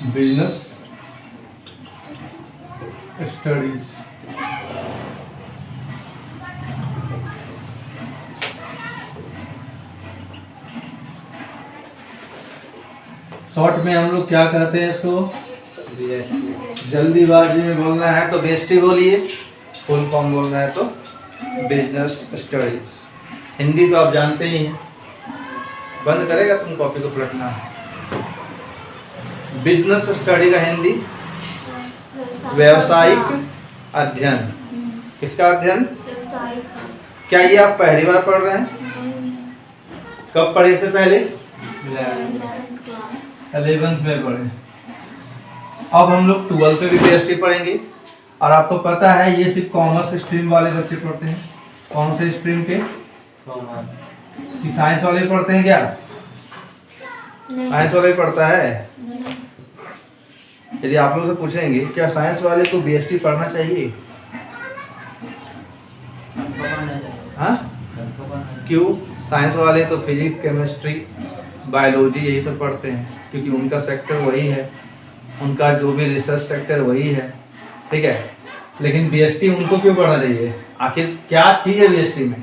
Business studies. Short में हम लोग क्या कहते हैं इसको? जल्दीबाजी में बोलना है तो बीएसटी बोलिए, फुल फॉर्म बोलना है तो बिजनेस स्टडीज। हिंदी तो आप जानते ही हैं। बंद करेगा तुम कॉपी को पलटना। बिजनेस स्टडी का हिंदी व्यावसायिक अध्ययन। किसका अध्ययन? क्या ये आप पहली बार पढ़ रहे हैं? कब पढ़े इससे पहले? 11th में पढ़े। अब हम लोग 12th में भी बीएसटी पढ़ेंगे। और आपको पता है ये सिर्फ कॉमर्स स्ट्रीम वाले बच्चे पढ़ते हैं। कौन से स्ट्रीम के? कॉमर्स। कि साइंस वाले पढ़ते हैं क्या? साइंस वाले पढ़ता है। यदि आप लोग से पूछेंगे क्या साइंस वाले को बीएसटी पढ़ना चाहिए? हाँ? क्यों? साइंस वाले तो फिजिक्स, केमिस्ट्री, बायोलॉजी यही सब पढ़ते हैं, क्योंकि उनका सेक्टर वही है, उनका जो भी रिसर्च सेक्टर वही है। ठीक है, लेकिन बीएसटी उनको क्यों पढ़ना चाहिए? आखिर क्या चीज है बीएसटी में?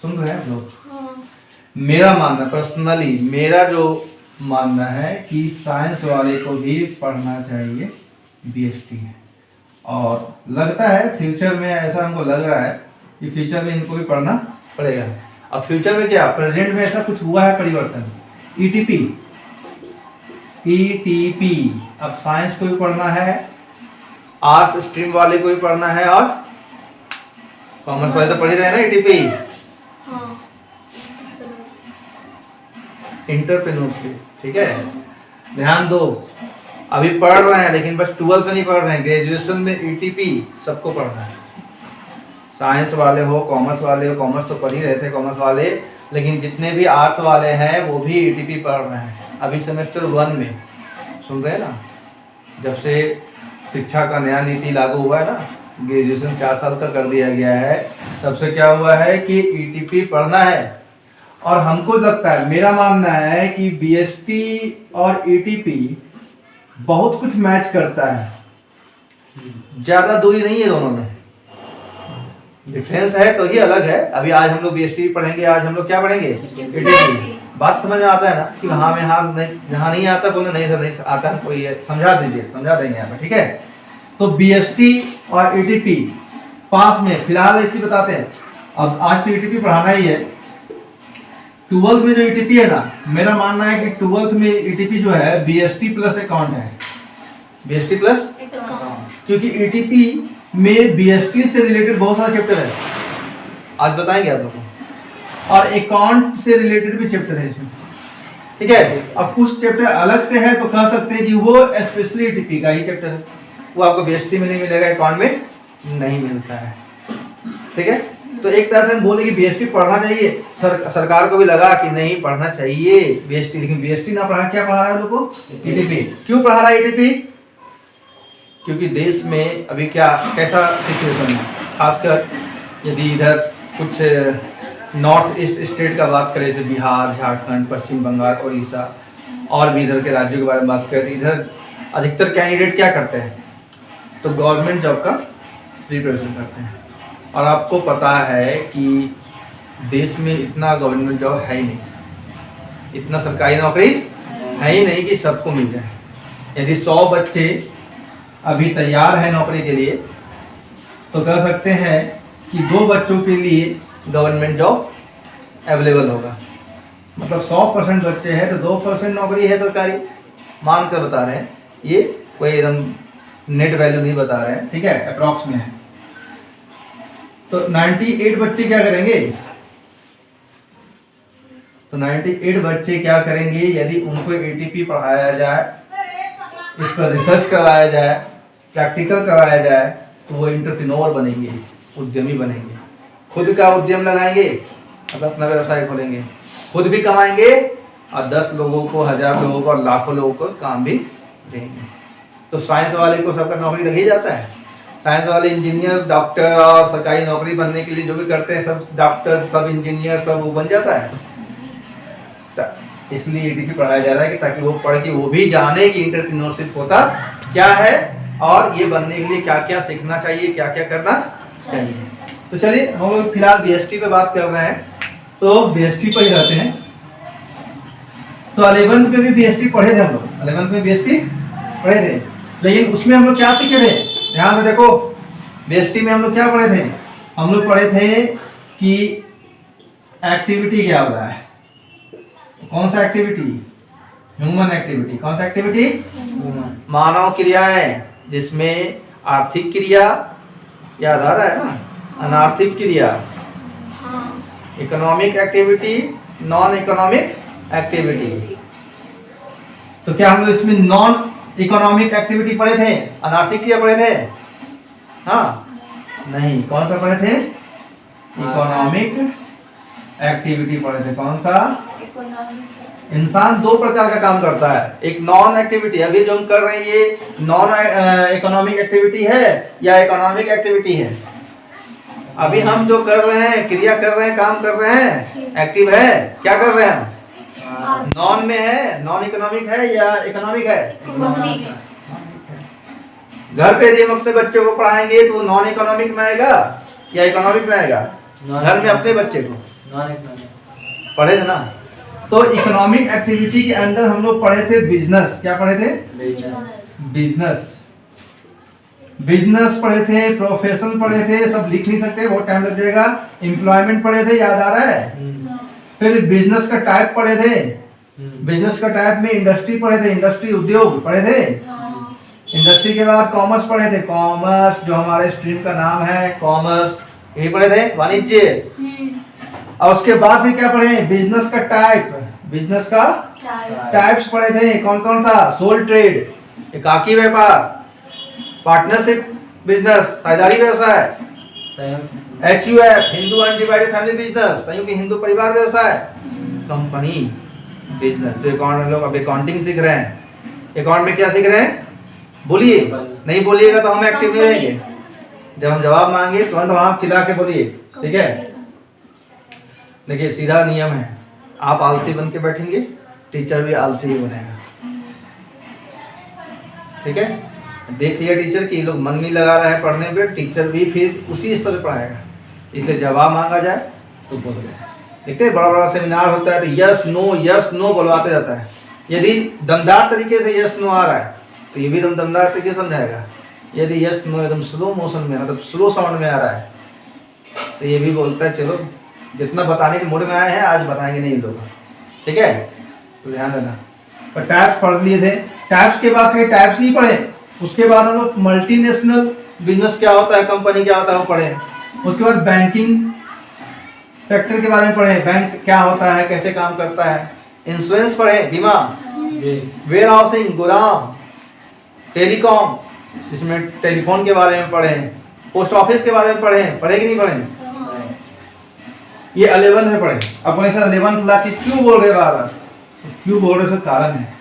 सुन रहे हैं आप लोग? मेरा मानना, पर्सनली मेरा जो मानना है कि साइंस वाले को भी पढ़ना चाहिए बीएसटी। और लगता है फ्यूचर में, ऐसा हमको लग रहा है कि फ्यूचर में इनको भी पढ़ना पड़ेगा। अब फ्यूचर में क्या, प्रेजेंट में ऐसा कुछ हुआ है परिवर्तन, ईटीपी। अब साइंस को भी पढ़ना है, आर्ट्स स्ट्रीम वाले को भी पढ़ना है, और कॉमर्स वाले तो पढ़ ही रहे हैं ना ईटीपी। एंटरप्रेन्योरशिप। ठीक है, ध्यान दो। अभी पढ़ रहे हैं लेकिन बस 12th में नहीं पढ़ रहे हैं, ग्रेजुएशन में ईटीपी सबको पढ़ना है। साइंस वाले हो, कॉमर्स वाले हो, कॉमर्स तो पढ़ ही रहे थे कॉमर्स वाले, लेकिन जितने भी आर्ट्स वाले हैं वो भी ईटीपी पढ़ रहे हैं। अभी सेमेस्टर 1 में, सुन रहे हैं ना, जब से शिक्षा का नया नीति लागू हुआ है ना, ग्रेजुएशन 4 साल का कर दिया गया है, तब से क्या हुआ है कि ईटीपी पढ़ना है। और हमको लगता है, मेरा मानना है कि बीएसटी और ईटीपी बहुत कुछ मैच करता है, ज्यादा दूरी नहीं है दोनों में, डिफरेंस है तो ये अलग है। अभी आज हम लोग बीएसटी पढ़ेंगे, आज हम लोग क्या पढ़ेंगे? ईटीपी। बात समझ में आता है ना कि हाँ में हाँ नहीं, जहाँ नहीं आता बोले नहीं सर नहीं आता, कोई समझा दीजिए, समझा देंगे यहाँ पे। ठीक है, तो बीएसटी और ईटीपी पास में, फिलहाल एक चीज बताते हैं। अब आज तो ईटीपी पढ़ाना ही है। 12th में जो ईटीपी है ना, मेरा मानना है कि 12th में ईटीपी जो है बीएसटी प्लस अकाउंट है, बीएसटी प्लस अकाउंट, क्योंकि ईटीपी में बीएसटी से रिलेटेड बहुत सारे चैप्टर है, आज बताएंगे आप लोगों को, और अकाउंट से रिलेटेड भी चैप्टर है इसमें। ठीक है, अब कुछ चैप्टर अलग से है तो कह सकते हैं कि वो स्पेशली ईटीपी का ही चैप्टर है, वो आपको बीएसटी में नहीं मिलेगा, अकाउंट में नहीं मिलता है। ठीक है, तो एक तरह से हम बोले कि बीएसटी पढ़ना चाहिए। सरकार को भी लगा कि नहीं पढ़ना चाहिए बीएसटी, लेकिन बीएसटी ना पढ़ा, क्या पढ़ा रहा है लोगों को? ईटीपी। क्यों पढ़ा रहा है ईटीपी? क्योंकि देश में अभी क्या कैसा सिचुएशन है, खासकर यदि इधर कुछ नॉर्थ ईस्ट स्टेट का बात करें, जैसे बिहार, झारखंड, पश्चिम बंगाल, उड़ीसा, और भी इधर के राज्यों के बारे में बात करें, तो इधर अधिकतर कैंडिडेट क्या करते हैं? तो गवर्नमेंट जॉब का प्रिपरेशन करते हैं। और आपको पता है कि देश में इतना गवर्नमेंट जॉब है ही नहीं, इतना सरकारी नौकरी है ही नहीं कि सबको मिल जाए। यदि 100 बच्चे अभी तैयार हैं नौकरी के लिए, तो कह सकते हैं कि 2 बच्चों के लिए गवर्नमेंट जॉब अवेलेबल होगा। मतलब 100% बच्चे हैं तो 2% नौकरी है सरकारी, मान कर बता रहे हैं, ये कोई एकदम नेट वैल्यू नहीं बता रहे हैं। ठीक है, अप्रॉक्स में है। तो 98 बच्चे क्या करेंगे? तो 98 बच्चे क्या करेंगे यदि उनको ईटीपी पढ़ाया जाए, इस पर रिसर्च करवाया जाए, प्रैक्टिकल करवाया जाए, तो वो एंटरप्रेन्योर बनेंगे, उद्यमी बनेंगे, खुद का उद्यम लगाएंगे, अब अपना व्यवसाय खोलेंगे, खुद भी कमाएंगे और 10 लोगों को, 1000 लोगों को और लाखों लोगों को काम भी देंगे। तो साइंस वाले को सबका नौकरी लग ही जाता है। साइंस वाले इंजीनियर, डॉक्टर और सरकारी नौकरी बनने के लिए जो भी करते हैं, सब डॉक्टर, सब इंजीनियर, सब वो बन जाता है। इसलिए ईटीपी पढ़ाया जा रहा है कि ताकि वो पढ़ के वो भी जाने कि एंटरप्रेन्योरशिप होता क्या है और ये बनने के लिए क्या क्या सीखना चाहिए, क्या क्या करना चाहिए। तो चलिए हम लोग फिलहाल बीएसटी पे बात कर रहे हैं, तो बीएसटी पर ही रहते हैं। तो 11th में भी बीएसटी पढ़े थे हम लोग, 11th में बीएसटी पढ़े थे, लेकिन उसमें हम लोग क्या सीखे थे, ध्यान में देखो। बीएसटी में हम लोग क्या पढ़े थे, हम लोग पढ़े थे कि एक्टिविटी क्या होता है, कौन सा एक्टिविटी, ह्यूमन एक्टिविटी। कौन सा एक्टिविटी, मानव क्रियाएं, जिसमें आर्थिक क्रिया याद आ रहा है ना, अनार्थिक क्रिया, economic activity, non economic activity. तो क्या हम लोग इसमें नॉन इकोनॉमिक एक्टिविटी पढ़े थे, अनार्थिक क्रिया पढ़े थे? हाँ नहीं, कौन सा पढ़े थे, इकोनॉमिक एक्टिविटी पढ़े थे। कौन सा, इंसान दो प्रकार का काम करता है, एक नॉन एक्टिविटी, अभी जो हम कर रहे हैं ये नॉन इकोनॉमिक एक्टिविटी है या इकोनॉमिक एक्टिविटी है? अभी हम जो कर रहे हैं, क्रिया कर रहे हैं, काम कर रहे हैं, एक्टिव है, क्या कर रहे हैं, नॉन में है, नॉन इकोनॉमिक है या इकोनॉमिक है? घर पे यदि हम अपने बच्चों को पढ़ाएंगे तो नॉन इकोनॉमिक में आएगा या इकोनॉमिक में आएगा? घर में अपने बच्चे को पढ़े थे ना। तो इकोनॉमिक एक्टिविटी के अंदर हम लोग पढ़े थे बिजनेस। क्या पढ़े थे, बिजनेस। बिजनेस पढ़े थे, प्रोफेशन पढ़े थे, सब लिख नहीं सकते, बहुत टाइम लग जाएगा। एम्प्लॉयमेंट पढ़े थे, याद आ रहा है? फिर बिजनेस का टाइप पढ़े थे, बिजनेस का टाइप में इंडस्ट्री पढ़े थे, इंडस्ट्री उद्योग पढ़े थे। इंडस्ट्री के बाद कॉमर्स पढ़े थे, कॉमर्स जो हमारे स्ट्रीम का नाम है कॉमर्स, यही पढ़े थे, वाणिज्य। और उसके बाद भी क्या पढ़े, बिजनेस का टाइप, बिजनेस का टाइप्स पढ़े थे। कौन कौन था, सोल ट्रेड, एकाकी व्यापार, पार्टनरशिप बिजनेस, साझेदारी व्यवसाय, HUF Hindu undivided family business, संयुक्त हिंदू परिवार व्यवसाय, कंपनी बिजनेस। जो अकाउंट में लोग अब अकाउंटिंग सीख रहे हैं, अकाउंट में क्या सीख रहे हैं, बोलिए, नहीं बोलिएगा तो हम एक्टिव नहीं रहेंगे। जब हम जवाब मांगे तुरंत वहां चिल्ला के बोलिए, ठीक है। देखिए सीधा नियम है, आप आलसी बन के बैठेंगे, टीचर भी आलसी ही बनेगा, ठीक है। देख लिया टीचर कि ये लोग मन नहीं लगा रहा है पढ़ने पे, टीचर भी फिर उसी स्तर पे पढ़ाएगा। इसलिए जवाब मांगा जाए तो बोल रहे। देखते हैं बड़ा बड़ा सेमिनार होता है तो यस नो बोलवाते रहता है। यदि दमदार तरीके से यस नो आ रहा है तो ये भी दमदार तरीके से समझाएगा। यदि यस नो एकदम स्लो मोशन में, मतलब स्लो साउंड में आ रहा है तो ये भी बोलता है चलो जितना बताने के मूड में आए हैं आज बताएंगे नहीं लोग, ठीक है। तो ध्यान देना। पर टाइप्स पढ़ लिए थे, टाइप्स के बाद कहीं टाइप्स नहीं पढ़े। उसके बाद हम लोग मल्टीनेशनल बिजनेस क्या होता है, कंपनी क्या होता है वो पढ़े। उसके बाद बैंकिंग सेक्टर के बारे में पढ़े, बैंक क्या होता है, कैसे काम करता है। इंश्योरेंस पढ़े, बीमा, वेयर हाउसिंग, गोदाम, टेलीकॉम, जिसमें टेलीफोन के बारे में पढ़े, पोस्ट ऑफिस के बारे में पढ़े कि नहीं पढ़े? ये 11 में पढ़े। अपने सर 11th ला चीज क्यों बोल रहे बार बार, क्यों बोल रहे, कारण है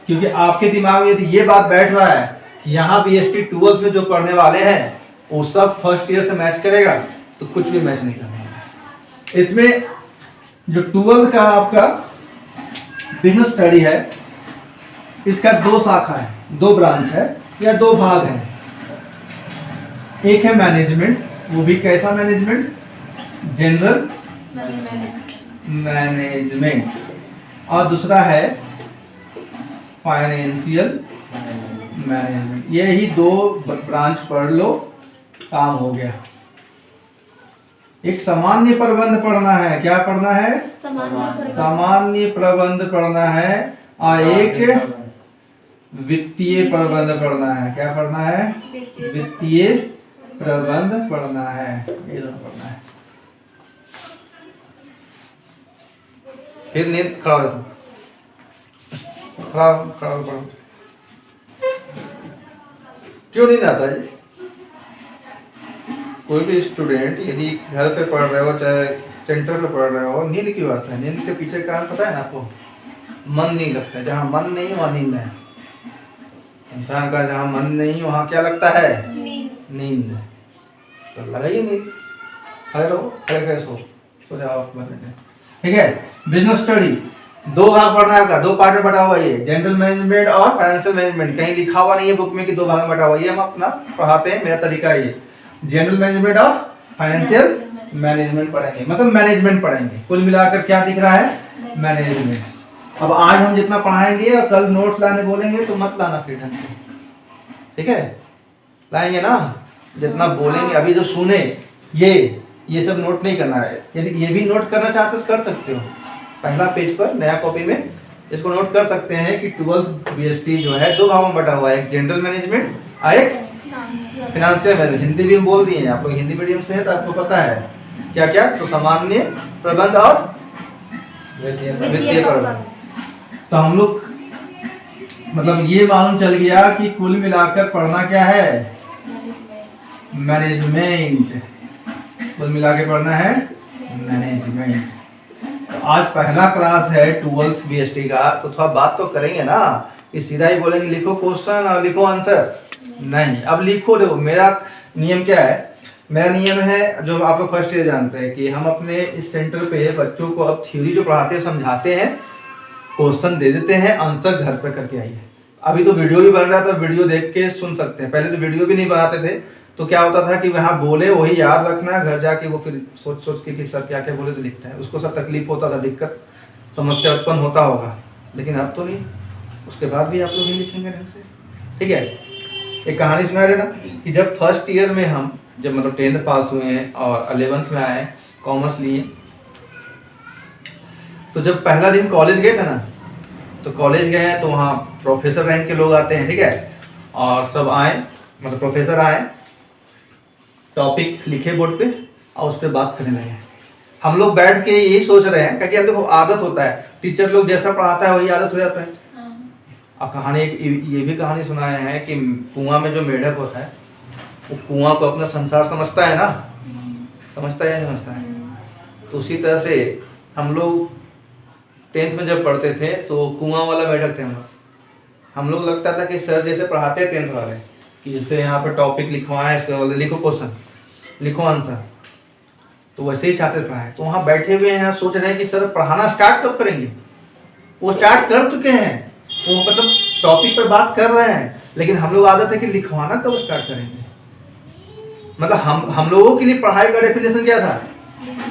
क्योंकि आपके दिमाग में यदि ये बात बैठ रहा है कि यहाँ बीएसटी 12th में जो पढ़ने वाले हैं वो सब फर्स्ट ईयर से मैच करेगा, तो कुछ भी मैच नहीं करना है। इसमें जो 12th का आपका बिजनेस स्टडी है, इसका 2 शाखा है, 2 ब्रांच है या 2 भाग है। एक है मैनेजमेंट, वो भी कैसा मैनेजमेंट, जनरल मैनेजमेंट, और दूसरा है फाइनेंशियल मैनेजमेंट। ये ही 2 ब्रांच पढ़ लो, काम हो गया। एक सामान्य प्रबंध पढ़ना है, क्या पढ़ना है, सामान्य प्रबंध पढ़ना है, और एक वित्तीय प्रबंध पढ़ना है। क्या पढ़ना है, वित्तीय प्रबंध पढ़ना है, ये दोनों पढ़ना है। फिर नींद खड़ा रखो, खड़ा पढ़ो। क्यों नींद आता है? कोई भी स्टूडेंट यदि घर पे पढ़ रहे हो चाहे सेंटर पे पढ़ रहे हो, नींद क्यों आता है? नींद के पीछे कारण पता है ना आपको? मन नहीं लगता है। जहाँ मन नहीं वहाँ नींद है। इंसान का जहाँ मन नहीं वहाँ क्या लगता है, नींद। तो लगाइए नींद, खड़े रहो, खड़े सो जाओ, ठीक है। बिजनेस स्टडी, दो भाग पढ़ना है आपका, दो पार्ट में बटा हुआ है ये, जनरल मैनेजमेंट और फाइनेंशियल मैनेजमेंट। कहीं लिखा हुआ नहीं है बुक में कि दो भाग में बटा हुआ है, ये हम अपना पढ़ाते हैं, मेरा तरीका है ये। जनरल मैनेजमेंट और फाइनेंशियल मैनेजमेंट पढ़ेंगे, मतलब मैनेजमेंट पढ़ेंगे। कुल मिलाकर क्या दिख रहा है? मैनेजमेंट। अब आज हम जितना पढ़ाएंगे और कल नोट्स लाने बोलेंगे तो मत लाना फिर ढंग से, ठीक है? लाएंगे ना, जितना बोलेंगे। अभी जो सुने ये सब नोट नहीं करना है। यदि ये भी नोट करना चाहते तो कर सकते हो, पहला पेज पर नया कॉपी में इसको नोट कर सकते हैं कि 12th बीएसटी जो है दो भागों में बटा हुआ है, एक जनरल मैनेजमेंट और एक फिनेंशियल मैनेजमेंट। हिंदी भी हम बोल दिए हैं, आप लोग हिंदी मीडियम से है तो आपको पता है क्या क्या, तो सामान्य प्रबंध और वित्तीय प्रबंध। तो हम लोग मतलब ये मालूम चल गया कि कुल मिलाकर पढ़ना क्या है? मैनेजमेंट। कुल मिला के पढ़ना है मैनेजमेंट। तो आज पहला क्लास है 12th बीएसटी का, तो थोड़ा बात तो करेंगे ना कि सीधा ही बोलेंगे लिखो क्वेश्चन और लिखो आंसर नहीं। अब लिखो, देखो मेरा नियम क्या है, मेरा नियम है जो आप लोग फर्स्ट ईयर जानते हैं कि हम अपने इस सेंटर पे बच्चों को अब थ्योरी जो पढ़ाते हैं समझाते हैं, क्वेश्चन दे देते हैं, आंसर घर पे करके आइए। अभी तो वीडियो भी बन रहा है तो वीडियो देख के सुन सकते हैं, पहले तो वीडियो भी नहीं बनाते थे तो क्या होता था कि वहाँ बोले वही याद रखना, घर जाके वो फिर सोच सोच के कि सर क्या क्या बोले तो लिखता है, उसको सब तकलीफ होता था, दिक्कत समस्या उत्पन्न होता होगा। लेकिन अब तो नहीं, उसके बाद भी आप लोग ही लिखेंगे ढंग से, ठीक है? एक कहानी सुना देना कि जब फर्स्ट ईयर में हम जब मतलब 10th पास हुए हैं और 11th में आए, कॉमर्स लिए, तो जब पहला दिन कॉलेज गए थे ना, तो कॉलेज गए हैं तो वहाँ प्रोफेसर रैंक के लोग आते हैं, ठीक है? और सब आए, मतलब प्रोफेसर आए, टॉपिक लिखे बोर्ड पे और उस पर बात करने लगे। हम लोग बैठ के यही सोच रहे हैं क्योंकि देखो आदत होता है, टीचर लोग जैसा पढ़ाता है वही आदत हो जाता है। अब कहानी ये भी कहानी सुनाए हैं कि कुआं में जो मेढक होता है वो कुआं को अपना संसार समझता है ना, समझता है या समझता है? तो उसी तरह से हम लोग 10th में जब पढ़ते थे तो कुआं वाला मेढक थे हम लोग लगता था कि सर जैसे पढ़ाते हैं 10th वाले कि जैसे यहाँ पे टॉपिक लिखवाएं, इसके बोले लिखो क्वेश्चन, लिखो आंसर, तो वैसे ही छात्र पढ़ाए। तो वहाँ बैठे हुए हैं, सोच रहे हैं कि सर पढ़ाना स्टार्ट कब करेंगे? वो स्टार्ट कर चुके हैं, वो मतलब टॉपिक पर बात कर रहे हैं, लेकिन हम लोग आदत है कि लिखवाना कब स्टार्ट करेंगे। मतलब हम लोगों के लिए पढ़ाई का डेफिनेशन क्या था?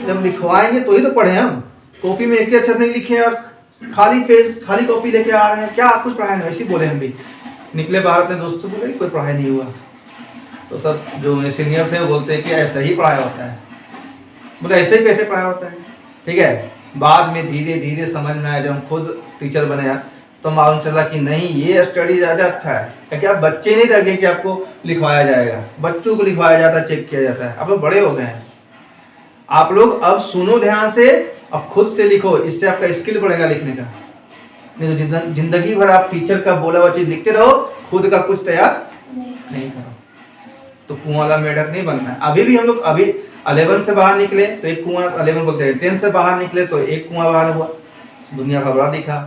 जब लिखवाएंगे तो ही तो पढ़े हम। कॉपी में एक अक्षर नहीं लिखे और खाली पेज खाली कॉपी लेके आ रहे हैं, क्या आप कुछ पढ़ाएंगे? वैसे बोले हम भी, निकले बाहर अपने दोस्त से बोले कोई पढ़ाई नहीं हुआ। तो सब जो मेरे सीनियर थे वो बोलते हैं कि ऐसा ही पढ़ाया होता है। बोले ऐसे ही कैसे पढ़ाया होता है? ठीक है, बाद में धीरे धीरे समझ में आया, जब हम खुद टीचर बने तो मालूम चला कि नहीं ये स्टडी ज़्यादा अच्छा है, क्योंकि आप बच्चे नहीं रह गए कि आपको लिखवाया जाएगा, बच्चों को लिखवाया जाता है, चेक किया जाता है। आप लोग बड़े हो गए हैं, आप लोग अब सुनो ध्यान से, अब खुद से लिखो, इससे आपका स्किल बढ़ेगा लिखने का। नहीं तो जिंदगी भर आप टीचर का बोला हुआ चीज लिखते रहो, खुद का कुछ तैयार नहीं करो, तो कुआं वाला मेढक नहीं बनना है। अभी भी हम लोग अभी 11 से बाहर निकले तो एक कुआं, 11 बोलते हैं, 10 से बाहर निकले तो एक कुआं बाहर हुआ, दुनिया का बड़ा दिखा।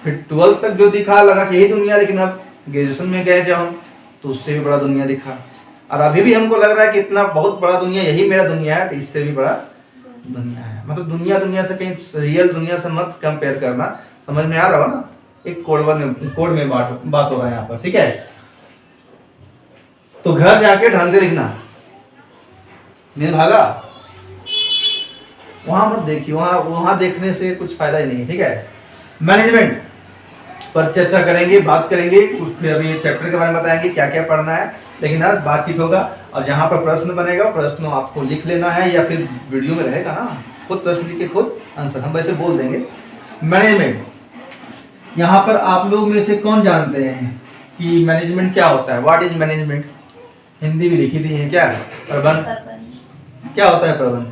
फिर 12 तक जो दिखा लगा कि यही दुनिया, लेकिन अब ग्रेजुएशन में गए जब हम तो उससे भी बड़ा दुनिया दिखा। और अभी भी हमको लग रहा है कि इतना बहुत बड़ा दुनिया यही मेरा दुनिया है, तो इससे भी बड़ा दुनिया है। मतलब दुनिया से कहीं रियल दुनिया से मत कंपेयर करना, समझ में आ रहा हो ना? एक कोड में बात हो रहा है यहाँ पर, ठीक है? तो घर जाके ढंग से लिखना, नहीं भागा वहां मत देखिए, वहां देखने से कुछ फायदा ही नहीं है, ठीक है? मैनेजमेंट पर चर्चा करेंगे, बात करेंगे, फिर अभी चैप्टर के बारे में बताएंगे क्या क्या पढ़ना है, लेकिन आज बातचीत होगा। और जहाँ पर प्रश्न बनेगा प्रश्न आपको लिख लेना है या फिर वीडियो में रहेगा ना, खुद प्रश्न लिख के खुद आंसर हम वैसे बोल देंगे। मैनेजमेंट, यहाँ पर आप लोग में से कौन जानते हैं कि मैनेजमेंट क्या होता है? What is management? हिंदी भी लिखी दी है, क्या है? प्रबंध। क्या होता है प्रबंध?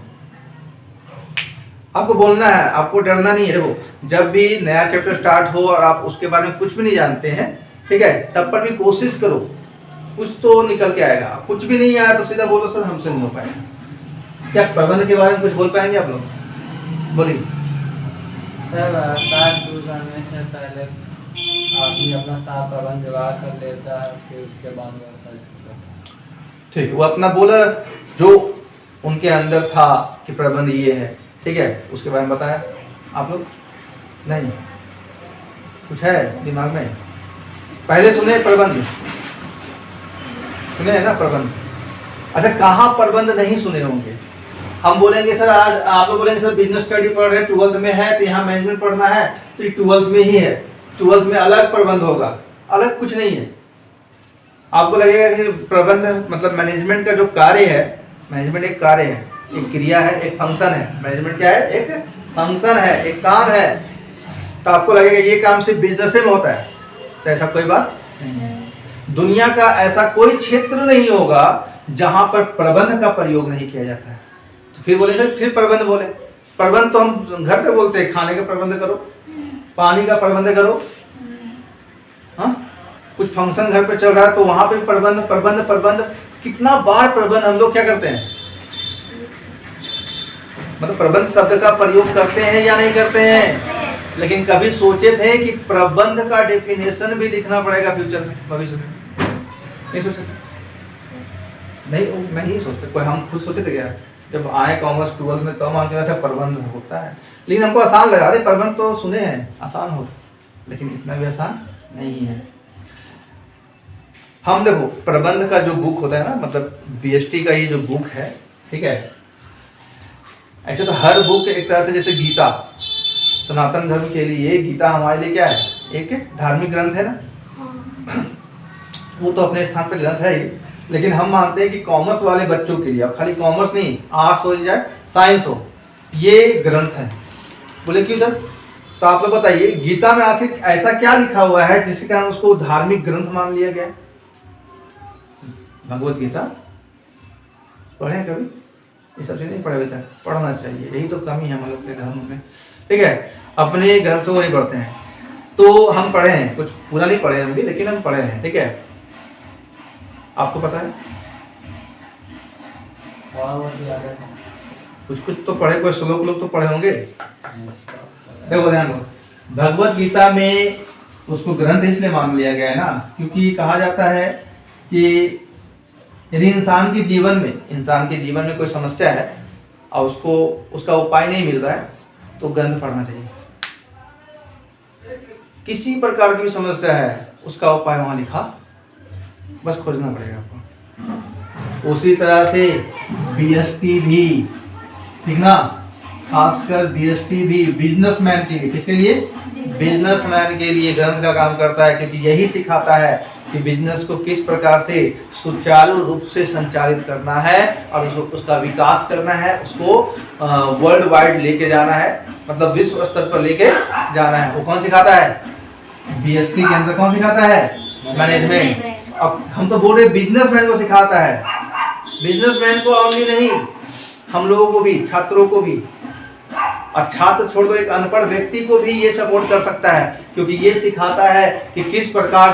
आपको बोलना है, आपको डरना नहीं है। देखो जब भी नया चैप्टर स्टार्ट हो और आप उसके बारे में कुछ भी नहीं जानते हैं, ठीक है, तब पर भी कोशिश करो, कुछ तो निकल के आएगा। कुछ भी नहीं आया तो सीधा बोलो सर हमसे नहीं हो पाएगा। क्या प्रबंध के बारे में कुछ बोल पाएंगे आप लोग? बोलिए। सर स्टार्ट करने से पहले आदमी अपना साफ प्रबंध व्यवहार कर लेता है, फिर उसके बाद व्यवसाय करता है। ठीक, वो अपना बोला जो उनके अंदर था कि प्रबंध ये है, ठीक है, उसके बारे में बताया आप लोग नहीं? कुछ है दिमाग में? पहले सुने प्रबंध, सुने है ना प्रबंध? अच्छा, कहाँ प्रबंध नहीं सुने होंगे? हम बोलेंगे सर, आज आप लोग बोलेंगे सर बिजनेस स्टडी पढ़ रहे हैं, 12th में है तो यहाँ मैनेजमेंट पढ़ना है, तो ये 12th में ही है, 12th में अलग प्रबंध होगा। अलग कुछ नहीं है। आपको लगेगा कि प्रबंध मतलब मैनेजमेंट का जो कार्य है, मैनेजमेंट एक कार्य है, एक क्रिया है, एक फंक्शन है। मैनेजमेंट क्या है? एक फंक्शन है, एक काम है। तो आपको लगेगा ये काम सिर्फ बिजनेस में होता है, तो ऐसा कोई बात नहीं है। दुनिया का ऐसा कोई क्षेत्र नहीं होगा जहां पर प्रबंध का प्रयोग नहीं किया जाता है। तो फिर बोले फिर प्रबंध बोले, प्रबंध तो हम घर पे बोलते हैं, खाने का प्रबंध करो, पानी का प्रबंध करो, हाँ, कुछ फंक्शन घर पे चल रहा है तो वहां पे प्रबंध प्रबंध प्रबंध। कितना बार प्रबंध हम लोग क्या करते हैं, मतलब प्रबंध शब्द का प्रयोग करते हैं या नहीं करते हैं? लेकिन कभी सोचे थे कि प्रबंध का डेफिनेशन भी लिखना पड़ेगा फ्यूचर में, भविष्य में? नहीं सोचे थे? नहीं सोचते कोई। हम खुद सोचे थे क्या जब आए कॉमर्स 12th में, तब हम अच्छा प्रबंध होता है, लेकिन हमको आसान लगा। अरे प्रबंध तो सुने हैं, आसान हो, लेकिन इतना भी आसान नहीं है। हम देखो प्रबंध का जो बुक होता है ना, मतलब बीएसटी का ये जो बुक है, ठीक है, ऐसे तो हर बुक एक तरह से, जैसे गीता सनातन धर्म के लिए, गीता हमारे लिए क्या है? एक धार्मिक ग्रंथ है ना, वो तो अपने स्थान पर ग्रंथ है ही, लेकिन हम मानते हैं कि कॉमर्स वाले बच्चों के लिए, अब खाली कॉमर्स नहीं, आर्ट्स हो जाए साइंस हो, ये ग्रंथ है। बोले क्यों सर? तो आप लोग बताइए, गीता में आखिर ऐसा क्या लिखा हुआ है जिसके कारण उसको धार्मिक ग्रंथ मान लिया गया? भगवत गीता पढ़े कभी? ये सब चीज नहीं पढ़े बेटा, पढ़ना चाहिए, यही तो कमी है हम लोग के धर्म में, ठीक है। अपने ग्रंथों को नहीं पढ़ते हैं। तो हम पढ़े हैं, कुछ पूरा नहीं पढ़े हम भी, लेकिन हम पढ़े हैं, ठीक है। आपको पता है? कुछ तो पढ़े, कोई श्लोक लोग तो पढ़े होंगे। देखो ध्यान दो, भगवत गीता में उसको ग्रंथ इसलिए मान लिया गया है ना, क्योंकि कहा जाता है कि यदि इंसान के जीवन में कोई समस्या है और उसको उसका उपाय नहीं मिल रहा है, तो ग्रंथ पढ़ना चाहिए। किसी प्रकार की भी समस्या है, उसका उपाय वहां लिखा, बस खोजना पड़ेगा आपको। उसी तरह से बीएसटी भी, ठीक ना, खासकर बीएसटी भी बिजनेसमैन के लिए, किसके लिए? बिजनेसमैन के लिए ग्रंथ का काम करता है, क्योंकि यही सिखाता है कि बिजनेस को किस प्रकार से सुचारू रूप से संचालित करना है और उसका विकास करना है, उसको वर्ल्ड वाइड लेके जाना है, मतलब विश्व स्तर पर लेके जाना है। वो कौन सिखाता है? बीएसटी के अंदर कौन सिखाता है? मैनेजमेंट। अब हम तो बोल रहे बिजनेसमैन को सिखाता है, बिजनेसमैन को ओनली नहीं, हम लोगों को भी, छात्रों को भी, और छात्र छोड़ दो, एक अनपढ़ व्यक्ति को भी ये सपोर्ट कर सकता है, क्योंकि ये सिखाता है कि किस प्रकार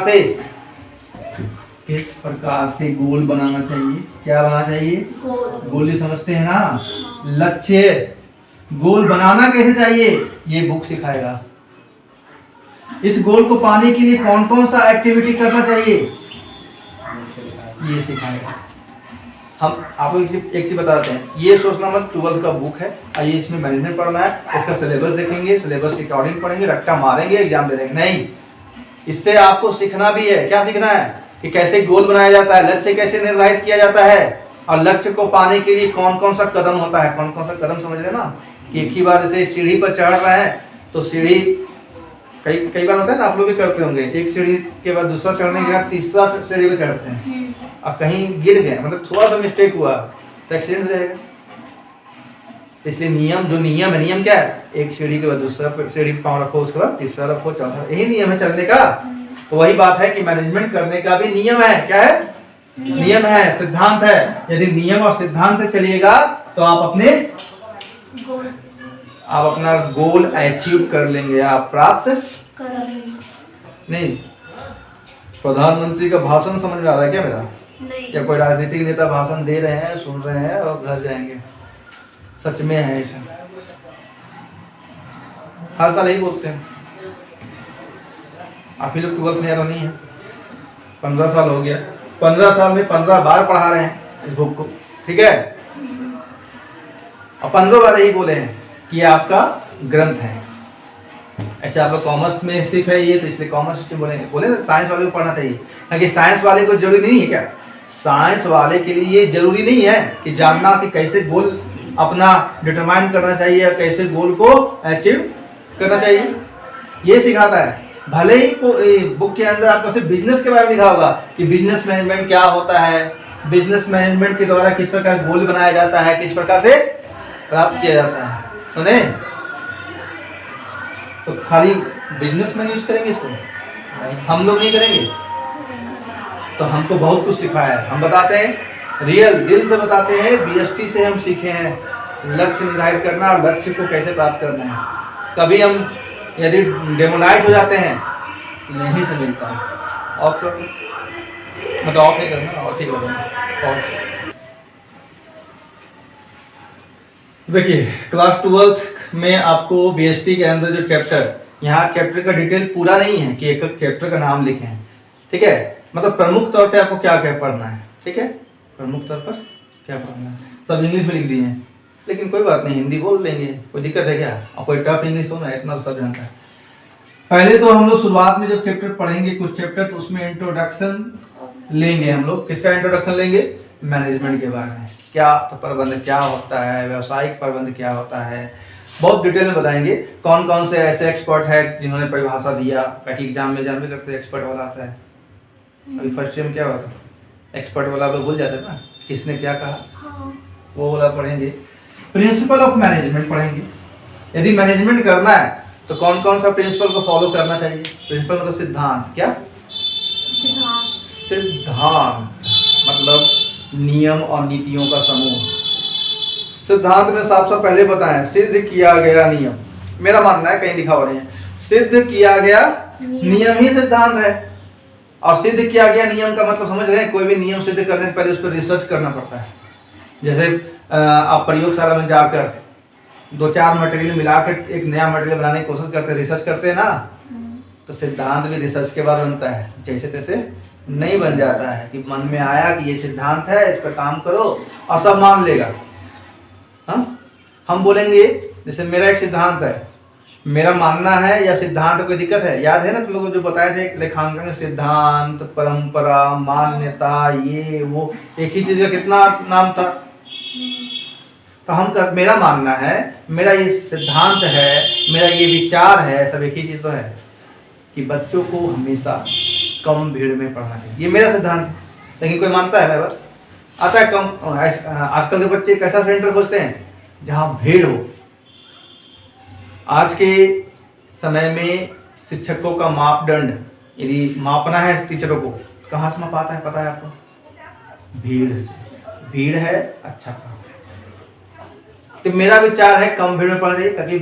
से गोल बनाना चाहिए। क्या बनाना चाहिए? गोल ही समझते हैं ना, लक्ष्य। गोल बनाना कैसे चाहिए, ये बुक सिखाएगा। इस गोल को पाने के लिए कौन कौन सा एक्टिविटी करना चाहिए, ये सिखाएगा। हम आपको एक चीज बताते हैं, ये सोचना मत 12th का बुक है और ये इसमें मैनेजमेंट पढ़ना है, इसका सिलेबस देखेंगे, सिलेबस के अकॉर्डिंग पढ़ेंगे, रट्टा मारेंगे, एग्जाम दे देंगे, नहीं। इससे आपको सीखना भी है। क्या सीखना है? कि कैसे गोल बनाया जाता है, लक्ष्य कैसे निर्धारित किया जाता है, और लक्ष्य को पाने के लिए कौन कौन सा कदम होता है। कौन कौन सा कदम समझ रहे ना, कि एक ही बार जैसे सीढ़ी पर चढ़ रहे हैं तो सीढ़ी कई बार होता है ना, आप लोग भी करते होंगे, एक सीढ़ी के बाद दूसरा चढ़ने के बाद तीसरा सीढ़ी पे चढ़ते हैं, अब कहीं गिर गए, मतलब थोड़ा सा मिस्टेक हुआ तो एक्सीडेंट हो जाएगा। इसलिए नियम क्या है? एक सीढ़ी के बाद दूसरा सीढ़ी पाँव रखो, उसके बाद तीसरा रखो, चौथा, यही नियम है चलने का। तो वही बात है कि मैनेजमेंट करने का भी नियम है। क्या है? नियम है, सिद्धांत है। यदि नियम और सिद्धांत से चलिएगा तो आप अपना गोल अचीव कर लेंगे, आप प्राप्त नहीं। प्रधानमंत्री का भाषण समझ में आ रहा है क्या मेरा? नहीं। या कोई राजनीतिक नेता भाषण दे रहे हैं, सुन रहे हैं और घर जाएंगे, सच में है ऐसा? हर साल यही बोलते हैं। आप ही लोग 12th में यार नहीं है, 15 साल हो गया, 15 साल में 15 बार पढ़ा रहे हैं इस बुक को, ठीक है। और 15 बार यही बोले हैं कि आपका ग्रंथ है, ऐसे आप लोग कॉमर्स में सिर्फ है ये, तो इसलिए कॉमर्स स्ट्रीम बोलेंगे, बोले ना साइंस वाले को पढ़ना चाहिए, क्योंकि साइंस वाले को जरूरी नहीं है क्या, साइंस वाले के लिए ये जरूरी नहीं है कि जानना कि कैसे गोल अपना डिटरमाइन करना चाहिए या कैसे गोल को अचीव करना चाहिए, ये सिखाता है। भले ही बुक के अंदर आपको सिर्फ बिजनेस के बारे में लिखा होगा कि बिजनेस मैनेजमेंट क्या होता है, बिजनेस मैनेजमेंट के द्वारा किस प्रकार गोल बनाया जाता है, किस प्रकार से प्राप्त किया जाता है, तो नहीं तो खाली बिजनेस में यूज करेंगे इसको, हम लोग नहीं करेंगे। तो हमको बहुत कुछ सिखाया है, हम बताते हैं रियल दिल से बताते हैं, बीएसटी से हम सीखे हैं लक्ष्य निर्धारित करना और लक्ष्य को कैसे प्राप्त करना है। कभी हम यदि डेमोलाइज हो जाते हैं यहीं से मिलता है। ऑफ कर मतलब ऑफ नहीं करना, और ठीक लगेगा ऑफ। देखिए क्लास 12th में आपको बीएसटी के अंदर जो चैप्टर, यहाँ चैप्टर का डिटेल पूरा नहीं है कि एक एक चैप्टर का नाम लिखे हैं, ठीक है, मतलब प्रमुख तौर पे आपको क्या क्या पढ़ना है, ठीक है, प्रमुख तौर पर क्या पढ़ना है, सब इंग्लिश में लिख दिए हैं, लेकिन कोई बात नहीं, हिंदी बोल देंगे, कोई दिक्कत है क्या, और कोई टफ इंग्लिश हो ना, इतना तो सब जानता है। पहले तो हम लोग शुरुआत में जब चैप्टर पढ़ेंगे कुछ चैप्टर, तो उसमें इंट्रोडक्शन लेंगे हम लोग। किसका इंट्रोडक्शन लेंगे? मैनेजमेंट के बारे में, क्या प्रबंध क्या होता है, व्यवसायिक प्रबंध क्या होता है, बहुत डिटेल में बताएंगे। कौन कौन से ऐसे एक्सपर्ट है जिन्होंने परिभाषा दिया, ताकि एग्जाम में जानते करते एक्सपर्ट वाला आता है। अभी फर्स्ट ईयर में क्या हुआ था, एक्सपर्ट वाला लोग भूल जाते ना, किसने क्या कहा, वो वाला पढ़ेंगे। प्रिंसिपल ऑफ मैनेजमेंट पढ़ेंगे, यदि मैनेजमेंट करना है तो कौन कौन सा प्रिंसिपल को फॉलो करना चाहिए। प्रिंसिपल मतलब सिद्धांत, क्या सिद्धांत मतलब नियम और नीतियों का समूह। सिद्धांत में साफ साफ पहले बताएं, सिद्ध किया गया नियम, मेरा मानना है, कहीं लिखा हो रही है, सिद्ध किया गया नियम ही सिद्धांत है। और सिद्ध किया गया नियम का मतलब समझ रहे हैं, कोई भी नियम सिद्ध करने से पहले उस पर रिसर्च करना पड़ता है। जैसे आप प्रयोगशाला में जाकर 2-4 मटेरियल मिलाकर एक नया मटेरियल बनाने की कोशिश करते हैं, रिसर्च करते हैं ना, तो सिद्धांत भी रिसर्च के बाद बनता है, जैसे तैसे नहीं बन जाता है कि मन में आया कि ये सिद्धांत है, इस पर काम करो और सब मान लेगा। हम बोलेंगे जैसे मेरा एक सिद्धांत है, मेरा मानना है या सिद्धांत कोई दिक्कत है, याद है ना तुम लोगों को जो बताए थे लेखांकन सिद्धांत, परंपरा, मान्यता, ये वो एक ही चीज का कितना नाम था। तो हम मेरा मानना है, मेरा ये सिद्धांत है, मेरा ये विचार है, सब एक ही चीज तो है कि बच्चों को हमेशा कम भीड़ में पढ़ना चाहिए, ये मेरा सिद्धांत है। लेकिन कोई मानता है, बस आता है कम। आजकल के बच्चे कैसा सेंटर खोजते हैं जहाँ भीड़ हो। आज के समय में शिक्षकों का मापदंड यदि मापना है टीचरों को, कहाँ से मापा है पता है आपको? भीड़, भीड़ है अच्छा पढ़ा। तो मेरा विचार है कम भीड़ में पढ़ रही, ताकि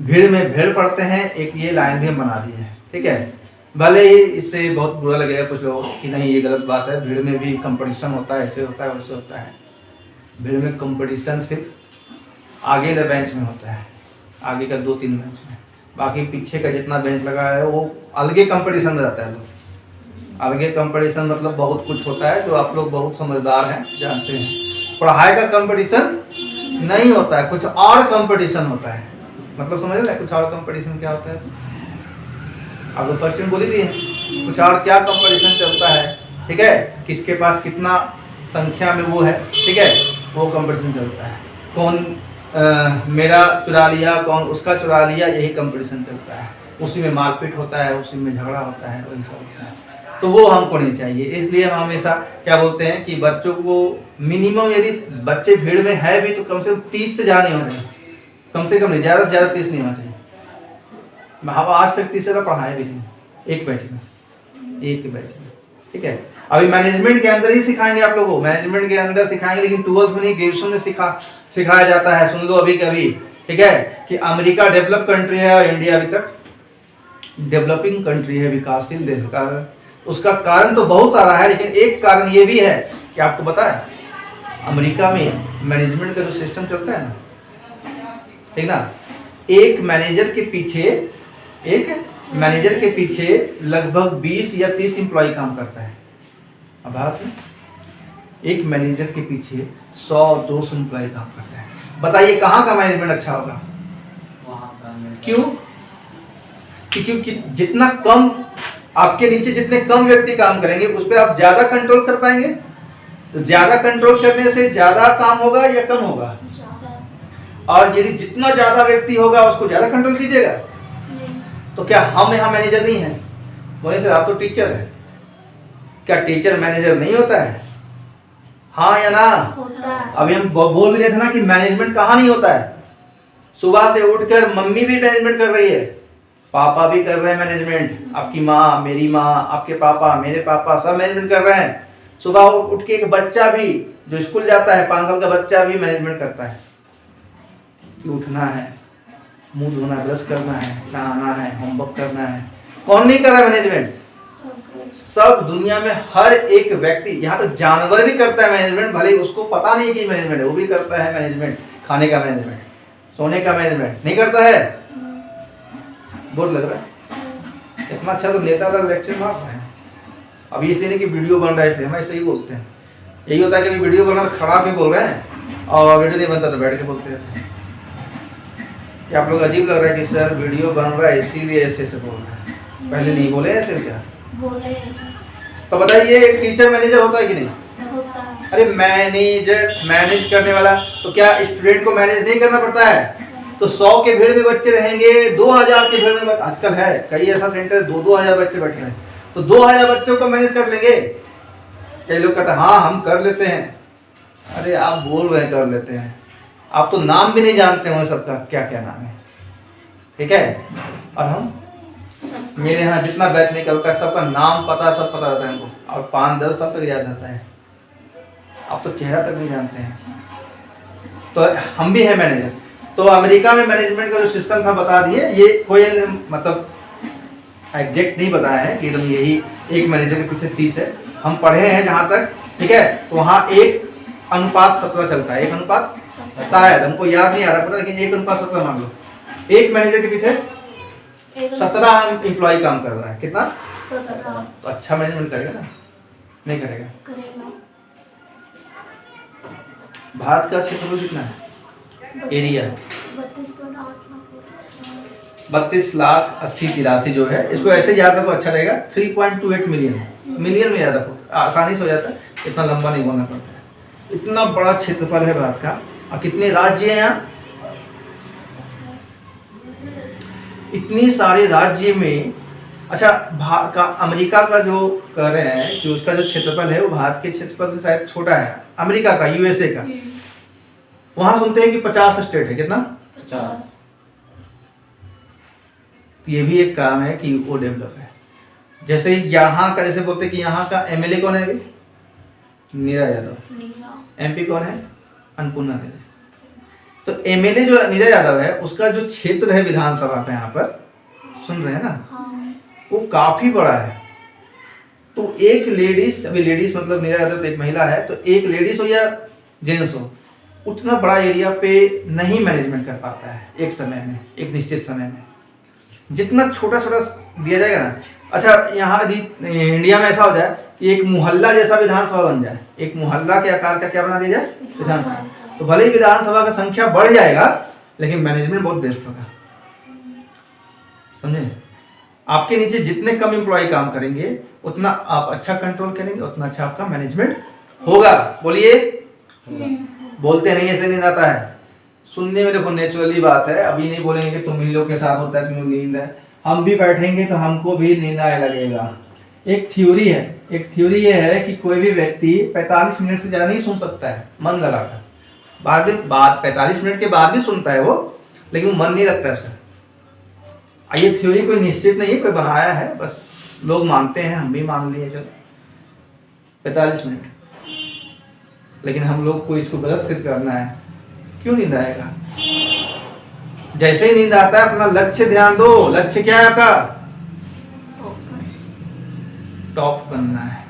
भीड़ में भीड़ पढ़ते हैं, एक ये लाइन भी हम बना दी है, ठीक है। भले ही इससे बहुत बुरा लगेगा कुछ लोगों कि नहीं ये गलत बात है, भीड़ में भी कंपटीशन होता है, ऐसे होता है वैसे होता है। भीड़ में कंपटीशन सिर्फ आगे वाले बेंच में होता है, आगे का 2-3 बेंच में, बाकी पीछे का जितना बेंच लगा है वो अलगे कंपटीशन में रहता है। लोग अलगे कंपटीशन मतलब बहुत कुछ होता है, जो आप लोग बहुत समझदार हैं जानते हैं। पढ़ाई का कंपटीशन नहीं होता है, कुछ और कंपटीशन होता है, मतलब समझ रहे हैं कुछ और कंपटीशन क्या होता है। आप लोग फर्स्ट टाइम बोली थी कुछ और क्या कंपटीशन चलता है, ठीक है, किसके पास कितना संख्या में वो है, ठीक है, वो कंपटीशन चलता है। कौन मेरा चुरा लिया, कौन उसका चुरा लिया, यही कंपटीशन चलता है। उसी में मारपीट होता है, उसी में झगड़ा होता है, वही सब होता है। तो वो हमको नहीं चाहिए, इसलिए हम हमेशा क्या बोलते हैं कि बच्चों को मिनिमम, यदि बच्चे भीड़ में है भी तो कम से कम 30 से ज़्यादा नहीं होना चाहिए, कम से कम नहीं, ज़्यादा से ज़्यादा 30 नहीं होना चाहिए। हम आज तक 30 पढ़ाए भी नहीं एक बैच में, ठीक है। अभी मैनेजमेंट के अंदर ही सिखाएंगे आप लोगों को, मैनेजमेंट के अंदर सिखाएंगे, लेकिन 12th में नहीं, ग्रेजुएशन में सिखाया जाता है। सुन लो अभी कभी, ठीक है, कि अमेरिका डेवलप कंट्री है और इंडिया अभी तक डेवलपिंग कंट्री है, विकासशील देश का। उसका कारण तो बहुत सारा है, लेकिन एक कारण ये भी है कि आपको पता है अमेरिका में मैनेजमेंट का जो सिस्टम चलता है ना, ठीक ना, एक मैनेजर के पीछे लगभग 20 या 30 एम्प्लॉय काम करता है। अब भारत में एक मैनेजर के पीछे 100-200 एम्प्लॉय काम करता है। बताइए कहाँ का मैनेजमेंट अच्छा होगा? वहाँ का। क्यों? क्योंकि जितना कम आपके नीचे जितने कम व्यक्ति काम करेंगे उस पर आप ज्यादा कंट्रोल कर पाएंगे। तो ज्यादा कंट्रोल करने से ज्यादा काम होगा या कम होगा? और यदि जितना ज्यादा व्यक्ति होगा उसको ज्यादा कंट्रोल कीजिएगा। तो क्या हम यहाँ मैनेजर नहीं है? बोले सर आप तो टीचर है। क्या टीचर मैनेजर नहीं होता है? हाँ या ना? अभी हम बोल भी रहे थे ना कि मैनेजमेंट कहाँ नहीं होता है। सुबह से उठकर मम्मी भी मैनेजमेंट कर रही है, पापा भी कर रहे हैं मैनेजमेंट। आपकी माँ, मेरी माँ, आपके पापा, मेरे पापा, सब मैनेजमेंट कर रहे हैं। सुबह उठ के एक बच्चा भी जो स्कूल जाता है, 5 साल का बच्चा भी मैनेजमेंट करता है कि उठना है, मुंह धोना, ब्रश करना है, नहाना है, होमवर्क करना है। कौन नहीं कर रहा है मैनेजमेंट? सब दुनिया में हर एक व्यक्ति, यहाँ तो जानवर भी करता है मैनेजमेंट, भले उसको पता नहीं कि मैनेजमेंट है, वो भी करता है मैनेजमेंट। खाने का मैनेजमेंट, सोने का मैनेजमेंट नहीं करता है? बोर लग रहा है? इतना अच्छा तो नेता का लेक्चर मार रहे हैं। अभी इसलिए नहीं कि वीडियो बन रहा है, इसलिए हम ऐसे ही बोलते हैं। यही होता है कि वीडियो बना खड़ा के बोल रहे हैं और वीडियो नहीं बनता तो बैठ के बोलते रहते हैं। क्या आप लोग अजीब लग रहा है कि सर वीडियो बन रहा है इसीलिए ऐसे ऐसे बोल रहे हैं? पहले नहीं बोले ऐसे क्या? तो बताइए एक टीचर मैनेजर होता है कि नहीं? अरे मैनेज करने वाला, तो क्या स्टूडेंट को मैनेज नहीं करना पड़ता है? तो 100 के भीड़ में बच्चे रहेंगे, 2000 के भीड़ में, आजकल है कई ऐसा सेंटर 2-2000 बच्चे बैठे हैं, तो 2000 बच्चों को मैनेज कर लेंगे। कई लोग कहते हैं हाँ हम कर लेते हैं। अरे आप बोल रहे हैं कर लेते हैं, आप तो नाम भी नहीं जानते हो सबका क्या क्या नाम है, ठीक है? और हम, मेरे यहाँ जितना बैच निकलता है सबका नाम पता, सब पता रहता है हमको, और 5-10 साल तक याद रहता है। आप तो चेहरा तक नहीं जानते हैं। तो हम भी हैं मैनेजर। तो अमेरिका में मैनेजमेंट का जो सिस्टम था बता दिए, ये कोई मतलब एग्जैक्ट नहीं बताया है कि एकदम यही एक मैनेजर के पीछे 30 है। हम पढ़े हैं जहाँ तक, ठीक है? तो वहाँ 1:17 चलता है, 1:, शायद हमको याद नहीं आ रहा पता, लेकिन 1:17 मान लो। एक मैनेजर के पीछे 17 एम्प्लॉय काम कर रहा है। कितना? 17। तो अच्छा मैनेजमेंट करेगा ना? नहीं करेगा। भारत का क्षेत्रफल कितना है? एरिया 32,80,83 जो है, इसको ऐसे याद रखो, अच्छा रहेगा। 3.28 मिलियन में याद रखो, आसानी से हो जाता है, इतना लंबा नहीं बोलना पड़ता है। इतना बड़ा क्षेत्रफल है भारत का। और कितने राज्य हैं यहाँ? इतनी सारे राज्य में। अच्छा, अमेरिका का जो कह रहे हैं कि उसका जो क्षेत्रफल है वो भारत के क्षेत्रफल से शायद छोटा है। अमेरिका का, यूएसए का, वहां सुनते हैं कि 50 स्टेट है। कितना? 50। ये भी एक कारण है कि वो डेवलप है। जैसे यहाँ का, जैसे बोलते हैं कि यहाँ का एमएलए कौन है अभी? नीरा यादव। एमपी कौन है? अन्नपूर्णा देवी। तो एमएलए जो नीरा यादव है, उसका जो क्षेत्र है विधानसभा का, यहाँ पर सुन रहे हैं ना, वो काफी बड़ा है। तो एक लेडीज, अभी लेडीज मतलब नीरा यादव तो एक महिला है, तो एक लेडीज हो या जेंट्स हो, उतना बड़ा एरिया पे नहीं मैनेजमेंट कर पाता है एक समय में, एक निश्चित समय में। जितना छोटा छोटा दिया जाएगा ना। अच्छा, यहाँ यदि इंडिया में ऐसा हो जाए कि एक मोहल्ला जैसा विधानसभा बन जाए, एक मोहल्ला के आकार का क्या बना दिया जाए? विधानसभा। तो भले ही विधानसभा का संख्या बढ़ जाएगा, लेकिन मैनेजमेंट बहुत बेस्ट होगा। समझे? आपके नीचे जितने कम एम्प्लॉय काम करेंगे, उतना आप अच्छा कंट्रोल करेंगे, उतना अच्छा आपका मैनेजमेंट होगा। बोलिए। बोलते नहीं, ऐसे नींद आता है। सुनने में देखो नेचुरली बात है। अभी नहीं बोलेंगे कि तुम ही लोग के साथ होता है, तुम्हें नींद है। हम भी बैठेंगे तो हमको भी नींद आने लगेगा। एक थ्योरी है, ये है कि कोई भी व्यक्ति 45 मिनट से ज़्यादा नहीं सुन सकता है मन लगाकर। बाद 45 मिनट के बाद भी सुनता है वो, लेकिन वो मन नहीं लगता है उसका। ये थ्योरी कोई निश्चित नहीं है, कोई बनाया है, बस लोग मानते हैं, हम भी मान लिए। चलो 45 मिनट, लेकिन हम लोग को इसको गलत सिद्ध करना है। क्यों नींद आएगा? जैसे ही नींद आता है अपना लक्ष्य ध्यान दो। लक्ष्य क्या है आपका? टॉप बनना है,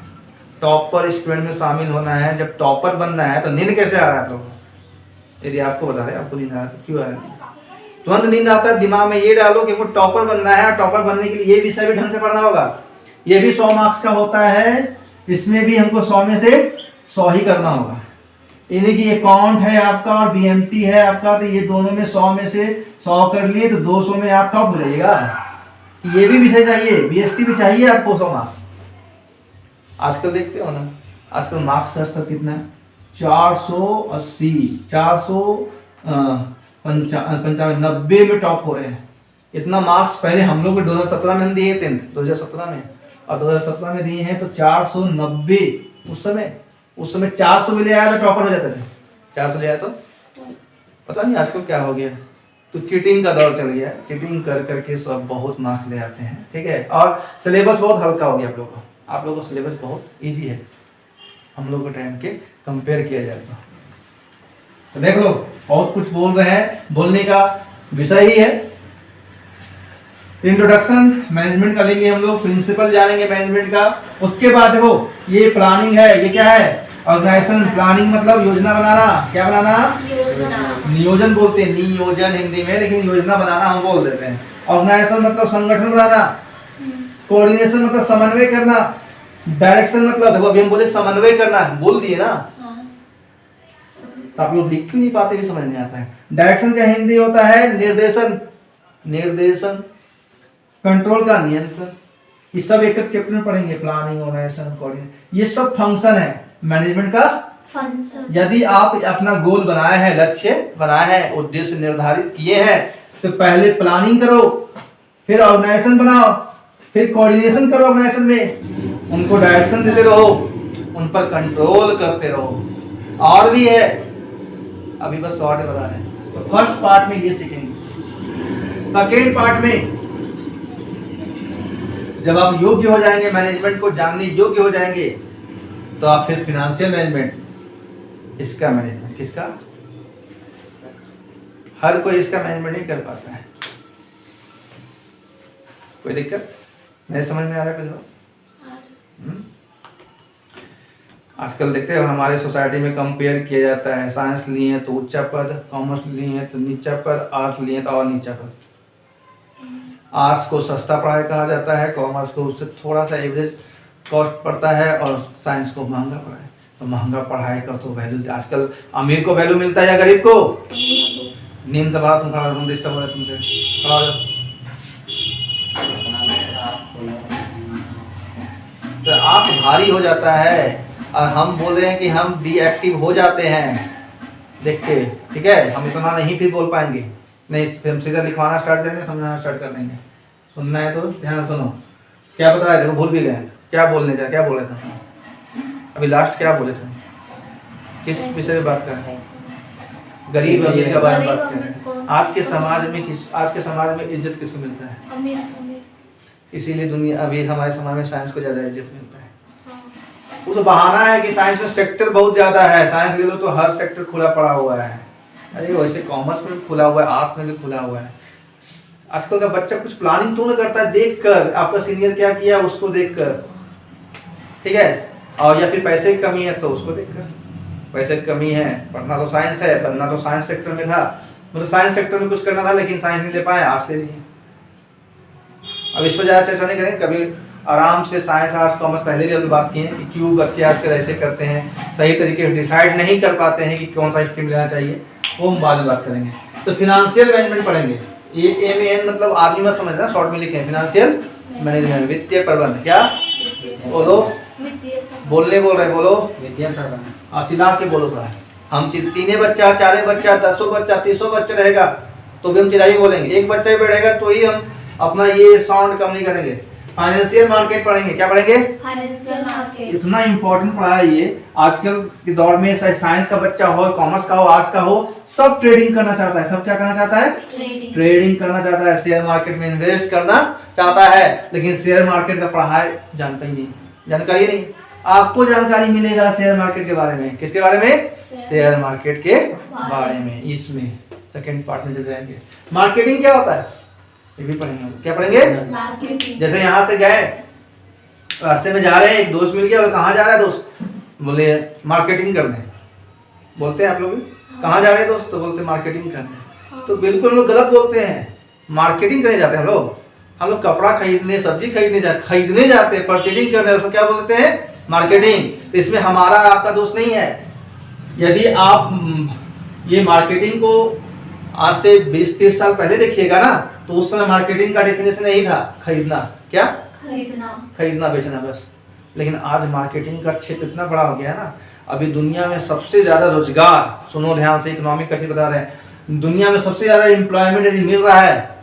टॉपर स्टूडेंट में शामिल होना है। जब टॉपर बनना है तो नींद कैसे आ रहा है आप लोगों को? यदि आपको बता रहे आपको नींद आ रहा है, क्यों आ रहा है? तुरंत नींद आता है, दिमाग में ये डालो कि वो टॉपर बनना है। टॉपर बनने के लिए ये विषय भी ढंग से पढ़ना होगा। ये भी 100 मार्क्स का होता है, इसमें भी हमको 100 में से 100 ही करना होगा। यानी कि अकाउंट है आपका और बीएमटी है आपका, तो ये दोनों में 100 में से 100 कर लिए तो 200 में आप टॉप हो जाइएगा। ये भी विषय चाहिए, बीएसटी भी चाहिए आपको 100 मार्क्स। आजकल देखते हो ना, आजकल मार्क्स का स्तर कितना है, 480, 455, 90 में टॉप हो रहे हैं। इतना मार्क्स पहले हम लोग 2017 में हम दिए थे, 2017 में, और 2017 में दिए हैं तो 490। उस समय 400 भी ले आया तो टॉपर हो जाता था, 400 ले आया तो पता नहीं आजकल क्या हो गया। तो चीटिंग का दौर चल गया, चीटिंग कर करके सब बहुत मार्क्स ले आते हैं, ठीक है। और सिलेबस बहुत हल्का हो गया आप लोगों का सिलेबस बहुत इजी है हम लोग के टाइम के कंपेयर किया जाए तो देख लो बहुत कुछ बोल रहे हैं, बोलने का विषय ही है। इंट्रोडक्शन मैनेजमेंट का लेंगे हम लोग, प्रिंसिपल जानेंगे मैनेजमेंट का। उसके बाद देखो ये प्लानिंग है, ये क्या है, ऑर्गेनाइजेशन। प्लानिंग मतलब योजना बनाना, क्या बनाना, नियोजन बोलते हैं, नियोजन हिंदी में, लेकिन योजना बनाना हम बोल देते हैं। ऑर्गेनाइजेशन मतलब संगठन बनाना, कोऑर्डिनेशन मतलब समन्वय करना, डायरेक्शन मतलब देखो अभी हम बोले समन्वय करना, बोल दिए ना, तो आप लोग लिख क्यों नहीं पाते, भी समझ नहीं आता है। डायरेक्शन का हिंदी होता है निर्देशन, निर्देशन। कंट्रोल का नियंत्रण। ये सब एक एक चैप्टर में पढ़ेंगे, प्लानिंग, ऑर्गेनाइजेशन, कोऑर्डिनेशन, ये सब फंक्शन है मैनेजमेंट का फंक्शन। यदि आप अपना गोल बनाए हैं, लक्ष्य बनाए हैं, उद्देश्य निर्धारित किए हैं, तो पहले प्लानिंग करो, फिर ऑर्गेनाइजेशन बनाओ, फिर कोऑर्डिनेशन करो ऑर्गेनाइजेशन में, उनको डायरेक्शन देते रहो, उन पर कंट्रोल करते रहो। और भी है, अभी बस शॉर्ट बता रहे हैं। तो फर्स्ट पार्ट में ये सीखेंगे। सेकेंड पार्ट में जब आप योग्य हो जाएंगे, मैनेजमेंट को जानने योग्य हो जाएंगे, तो आप फिर फिनेंशियल मैनेजमेंट, इसका मैनेजमेंट, किसका, हर कोई इसका मैनेजमेंट नहीं कर पाता है। कोई दिक्कत नहीं, समझ में आ रहा है कुछ? आजकल देखते हो हमारे सोसाइटी में कंपेयर किया जाता है, साइंस लिए तो ऊंचा पद, कॉमर्स लिए तो नीचा पद, आर्ट्स लिए तो और नीचा पद। आर्ट्स को सस्ता पढ़ाई कहा जाता है, कॉमर्स को उससे थोड़ा सा एवरेज कॉस्ट पड़ता है, और साइंस को महंगा पढ़ाई। तो महंगा पढ़ाई का तो वैल्यू आजकल अमीर को वैल्यू मिलता है या गरीब को? नींद से बात, तुम खड़ा हो, डिस्टर्ब हो रहा है तुमसे, खड़ा हो जाओ। तो आप भारी हो जाता है, और हम बोल रहे हैं कि हम डीएक्टिव हो जाते हैं देख के, ठीक है। हम इतना नहीं फिर बोल पाएंगे, नहीं फिर हम सीधा लिखवाना स्टार्ट करेंगे, समझाना स्टार्ट कर देंगे। सुनना है तो ध्यान सुनो। क्या बता रहे थे, भूल भी गए, क्या बोलने जा, क्या बोले थे अभी लास्ट, क्या बोले थे, किस विषय में बात कर रहे हैं? गरीब अमीर के बारे में बात कर रहे हैं। आज के समाज में इज्जत किसको मिलता है? इसीलिए दुनिया अभी हमारे समाज में साइंस को ज्यादा इज्जत मिलता है। वो तो बहाना है कि साइंस में सेक्टर बहुत ज्यादा है, साइंस ले लो तो हर सेक्टर खुला पड़ा हुआ है। अरे वैसे कॉमर्स में भी खुला हुआ है, आर्ट्स में भी खुला हुआ है। आजकल का बच्चा कुछ प्लानिंग तो नहीं करता है, देखकर आपका सीनियर क्या किया उसको देखकर, ठीक है। और या फिर पैसे की कमी है तो उसको देखकर, पैसे की कमी है, पढ़ना तो साइंस है, बनना तो साइंस सेक्टर में था, मतलब साइंस सेक्टर में कुछ करना था लेकिन साइंस नहीं ले पाए, आर्ट्स ले लिए। अब इस पर ज़्यादा चर्चा नहीं करें, कभी आराम से साइंस आर्ट्स कॉमर्स पहले भी हम बात किए हैं कि क्यों बच्चे आजकल ऐसे करते हैं, सही तरीके से डिसाइड नहीं कर पाते हैं कि कौन सा स्ट्रीम लेना चाहिए, वो हम बाद में बात करेंगे। तो फिनेंशियल मैनेजमेंट पढ़ेंगे, ये एम मतलब आदमी मत समझना, शॉर्ट में लिखे हैं फिनेंशियल मैनेजमेंट, वित्तीय प्रबंधन। क्या बोलो, बोलने बोल रहे, बोलो वित्तीय प्रबंधन, चिल्ला के बोलो थोड़ा। हम तीने बच्चा, चारे बच्चा, 10 बच्चा, 30 बच्चा रहेगा तो भी हम चिल्लाई बोलेंगे, एक बच्चा ही बैठेगा तो ही हम अपना ये साउंड कम नहीं करेंगे। फाइनेंशियल मार्केट पढ़ेंगे, क्या पढ़ेंगे? Financial market. इतना इंपॉर्टेंट पढ़ा है ये, आजकल के दौर में साइंस का बच्चा हो, कॉमर्स का हो, आर्ट्स का हो, सब ट्रेडिंग करना चाहता है। सब क्या करना चाहता है? ट्रेडिंग करना चाहता है, शेयर मार्केट में इन्वेस्ट करना चाहता है, लेकिन शेयर मार्केट का पढ़ाई जानता ही नहीं, जानकारी नहीं। आपको जानकारी मिलेगा शेयर मार्केट के बारे में, किसके बारे में? शेयर मार्केट के बारे में, इसमें सेकंड पार्ट में जब जाएंगे। मार्केटिंग क्या होता है ये भी पढ़ेंगे। क्या पढ़ेंगे? मार्केटिंग। जैसे यहाँ से गए, रास्ते में जा रहे हैं, एक दोस्त मिल गया, बोले कहाँ जा रहा है दोस्त, बोले मार्केटिंग करने, बोलते हैं आप लोग कहाँ जा रहे हैं दोस्त, तो बोलते मार्केटिंग करने। तो बिल्कुल हम लोग गलत बोलते हैं, मार्केटिंग करने जाते हैं हम लोग कपड़ा खरीदने, सब्जी खरीदने जाते हैं, परचेजिंग करने, उसको क्या बोलते हैं? मार्केटिंग। तो इसमें हमारा आपका दोस्त नहीं है। यदि आप ये मार्केटिंग को आज से 20-30 साल पहले देखिएगा ना, तो उस समय मार्केटिंग का डेफिनेशन यही था, खरीदना। क्या? खरीदना बेचना बस। लेकिन आज मार्केटिंग का क्षेत्र इतना बड़ा हो गया है ना, अभी दुनिया में सबसे ज्यादा रोजगार, सुनो ध्यान से, इकोनॉमिक कैसे बता रहे हैं, दुनिया में सबसे ज्यादा एम्प्लॉयमेंट यदि मिल रहा है,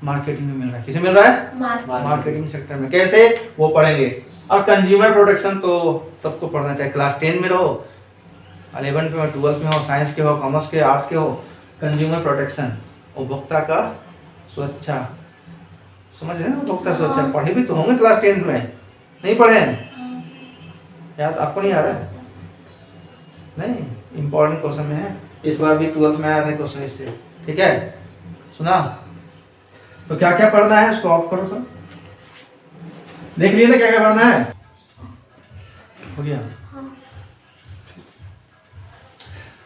मार्केटिंग में मिल रहा है। किसे मिल रहा है? मार्केटिंग सेक्टर में। कैसे? वो पढ़ेंगे। और कंज्यूमर प्रोटेक्शन तो सबको पढ़ना चाहिए, क्लास 10 में रहो, 11 में हो, 12 में हो, साइंस के हो, कॉमर्स के, आर्ट्स के हो। कंज्यूमर प्रोटेक्शन, उपभोक्ता का सुरक्षा, समझ रहे हैं? उपभोक्ता सुरक्षा पढ़े भी तो होंगे क्लास 10 में, नहीं पढ़े हैं? याद आपको नहीं आ रहा है? नहीं, इंपॉर्टेंट क्वेश्चन में है, इस बार भी 12th में आया था क्वेश्चन इससे। ठीक है, सुना? तो क्या क्या पढ़ना है उसको ऑफ करो सब, देख लिए ना क्या क्या पढ़ना है, हो गया?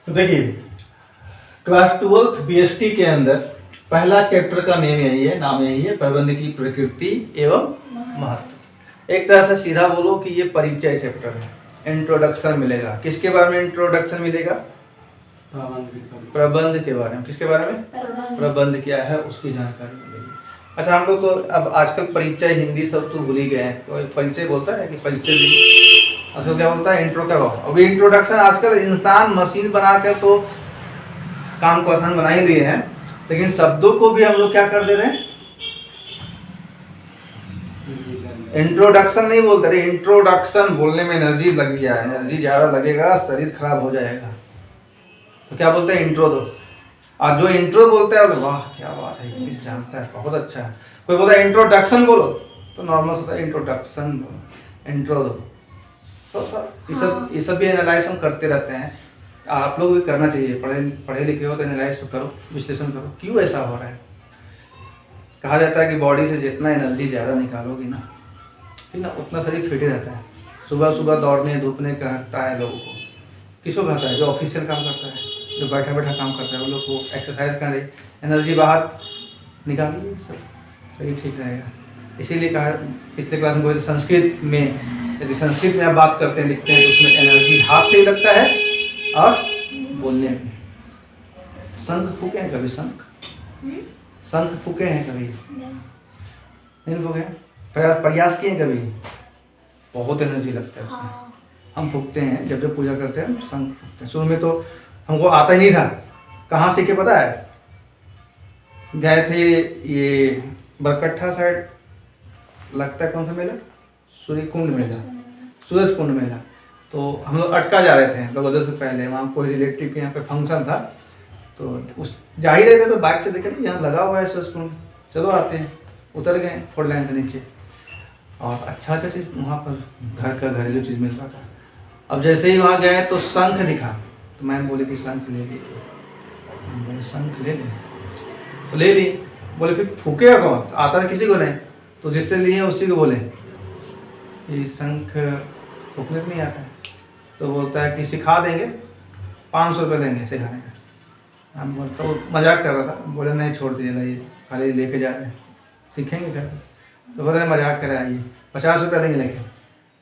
तो देखिए, क्लास 12th बीएसटी के अंदर पहला चैप्टर का नेम यही है, नाम यही है, प्रबंध की प्रकृति एवं महत्व। एक तरह से सीधा बोलो कि ये परिचय चैप्टर है, इंट्रोडक्शन मिलेगा। किसके बारे में इंट्रोडक्शन मिलेगा? प्रबंध के बारे में। किसके बारे में? प्रबंध क्या है उसकी जानकारी मिलेगी। अच्छा, हम लोग तो अब आजकल परिचय हिंदी सब तो भूल ही गए हैं, तो परिचय बोलता है कि परिचय भी, असल क्या बोलता है? इंट्रो करो। अभी इंट्रोडक्शन आजकल इंसान मशीन बनाकर तो काम को आसान बना ही दिए हैं, लेकिन शब्दों को भी हम लोग क्या कर दे रहे हैं? इंट्रोडक्शन नहीं बोलते रहे, इंट्रोडक्शन बोलने में एनर्जी लग गया है, एनर्जी ज्यादा लगेगा, शरीर खराब हो जाएगा। तो क्या बोलते हैं? इंट्रो दो। और जो इंट्रो बोलता है वाह क्या बात है, इंग्लिश जानता है, बहुत अच्छा है। कोई बोलता है इंट्रोडक्शन बोलो, तो नॉर्मल होता है इंट्रोडक्शन बोलो, इंट्रो दो। तो सर ये सब भी एनालाइज हम करते रहते हैं, आप लोग भी करना चाहिए। पढ़े लिखे हो तो एनालाइज तो करो, विश्लेषण करो, क्यों ऐसा हो रहा है। कहा जाता है कि बॉडी से जितना एनर्जी ज़्यादा निकालोगी ना, ठीक ना, उतना शरीर फिट रहता है। सुबह सुबह दौड़ने धूपने का कहता है लोगों को, किसको कहता है? जो ऑफिशियल काम करता है, जो बैठा बैठा काम करता है, वो लोग को एक्सरसाइज करें, एनर्जी बाहर निकालिए, सब शरीर ठीक रहेगा। इसीलिए कहा पिछले क्लास में बोले, संस्कृत में यदि संस्कृत में आप बात करते हैं लिखते हैं तो उसमें एनर्जी हाथ से ही लगता है और बोलने में। शंख फूके हैं कभी? शंख फूके हैं कभी? नहीं फूके? प्रयास किए कभी? बहुत एनर्जी लगता है उसमें। हम फूकते हैं जब जब पूजा करते हैं, शंख फूकते हैं। शुरू में तो हमको आता ही नहीं था, कहाँ सीखे पता है? गए थे ये बरकट्ठा साइड, लगता है कौन सा मेला? सूर्यकुंड मेला, सूरज कुंड मेला। तो हम लोग अटका जा रहे थे 2 दिन से पहले, वहाँ कोई रिलेटिव के यहाँ पे फंक्शन था, तो उस जा ही रहे थे तो बाइक से देखे यहाँ लगा हुआ है सूरज कुंड, चलो आते हैं। उतर गए 4 लाइन के नीचे, और अच्छा चीज़ वहाँ पर घर का घरेलू चीज़ मिल रहा था। अब जैसे ही वहाँ गए तो शंख दिखा, तो मैम बोले कि शंख ले लीजिए। बोले शंख ले लें, तो ले ली। बोले फिर फूकेगा कौन? आता है किसी को नहीं, तो जिससे लिए उसी को बोले कि शंख फूकने नहीं आता है, तो बोलता है कि सिखा देंगे, 500 रुपये देंगे सिखाने का। हम बोलते तो मजाक कर रहा था, बोले नहीं छोड़ दीजिएगा, ये खाली लेके जा रहे हैं, सीखेंगे घर। तो बोले मजाक कराइए, 50 रुपये देंगे लेके।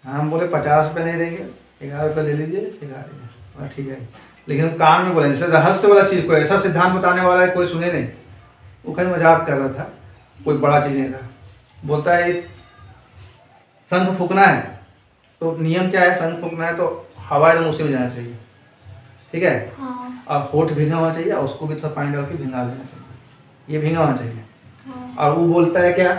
हम बोले 50 रुपये नहीं देंगे, 11 रुपये ले लीजिए, सिखा दीजिए। और ठीक है, लेकिन कान में बोले, जैसे रहस्य वाला चीज़, कोई ऐसा सिद्धांत बताने वाला है कोई सुने नहीं, वो कहीं मजाक कर रहा था, कोई बड़ा चीज़ नहीं था। बोलता है शंख फूकना है, तो नियम क्या है? शंख फूकना है तो हवा एकदम उसी में जाना चाहिए, ठीक है? और होठ भींगा होना चाहिए, और उसको भी थोड़ा पानी डाल के भिंगा लेना चाहिए, ये भींगा होना चाहिए। और वो बोलता है क्या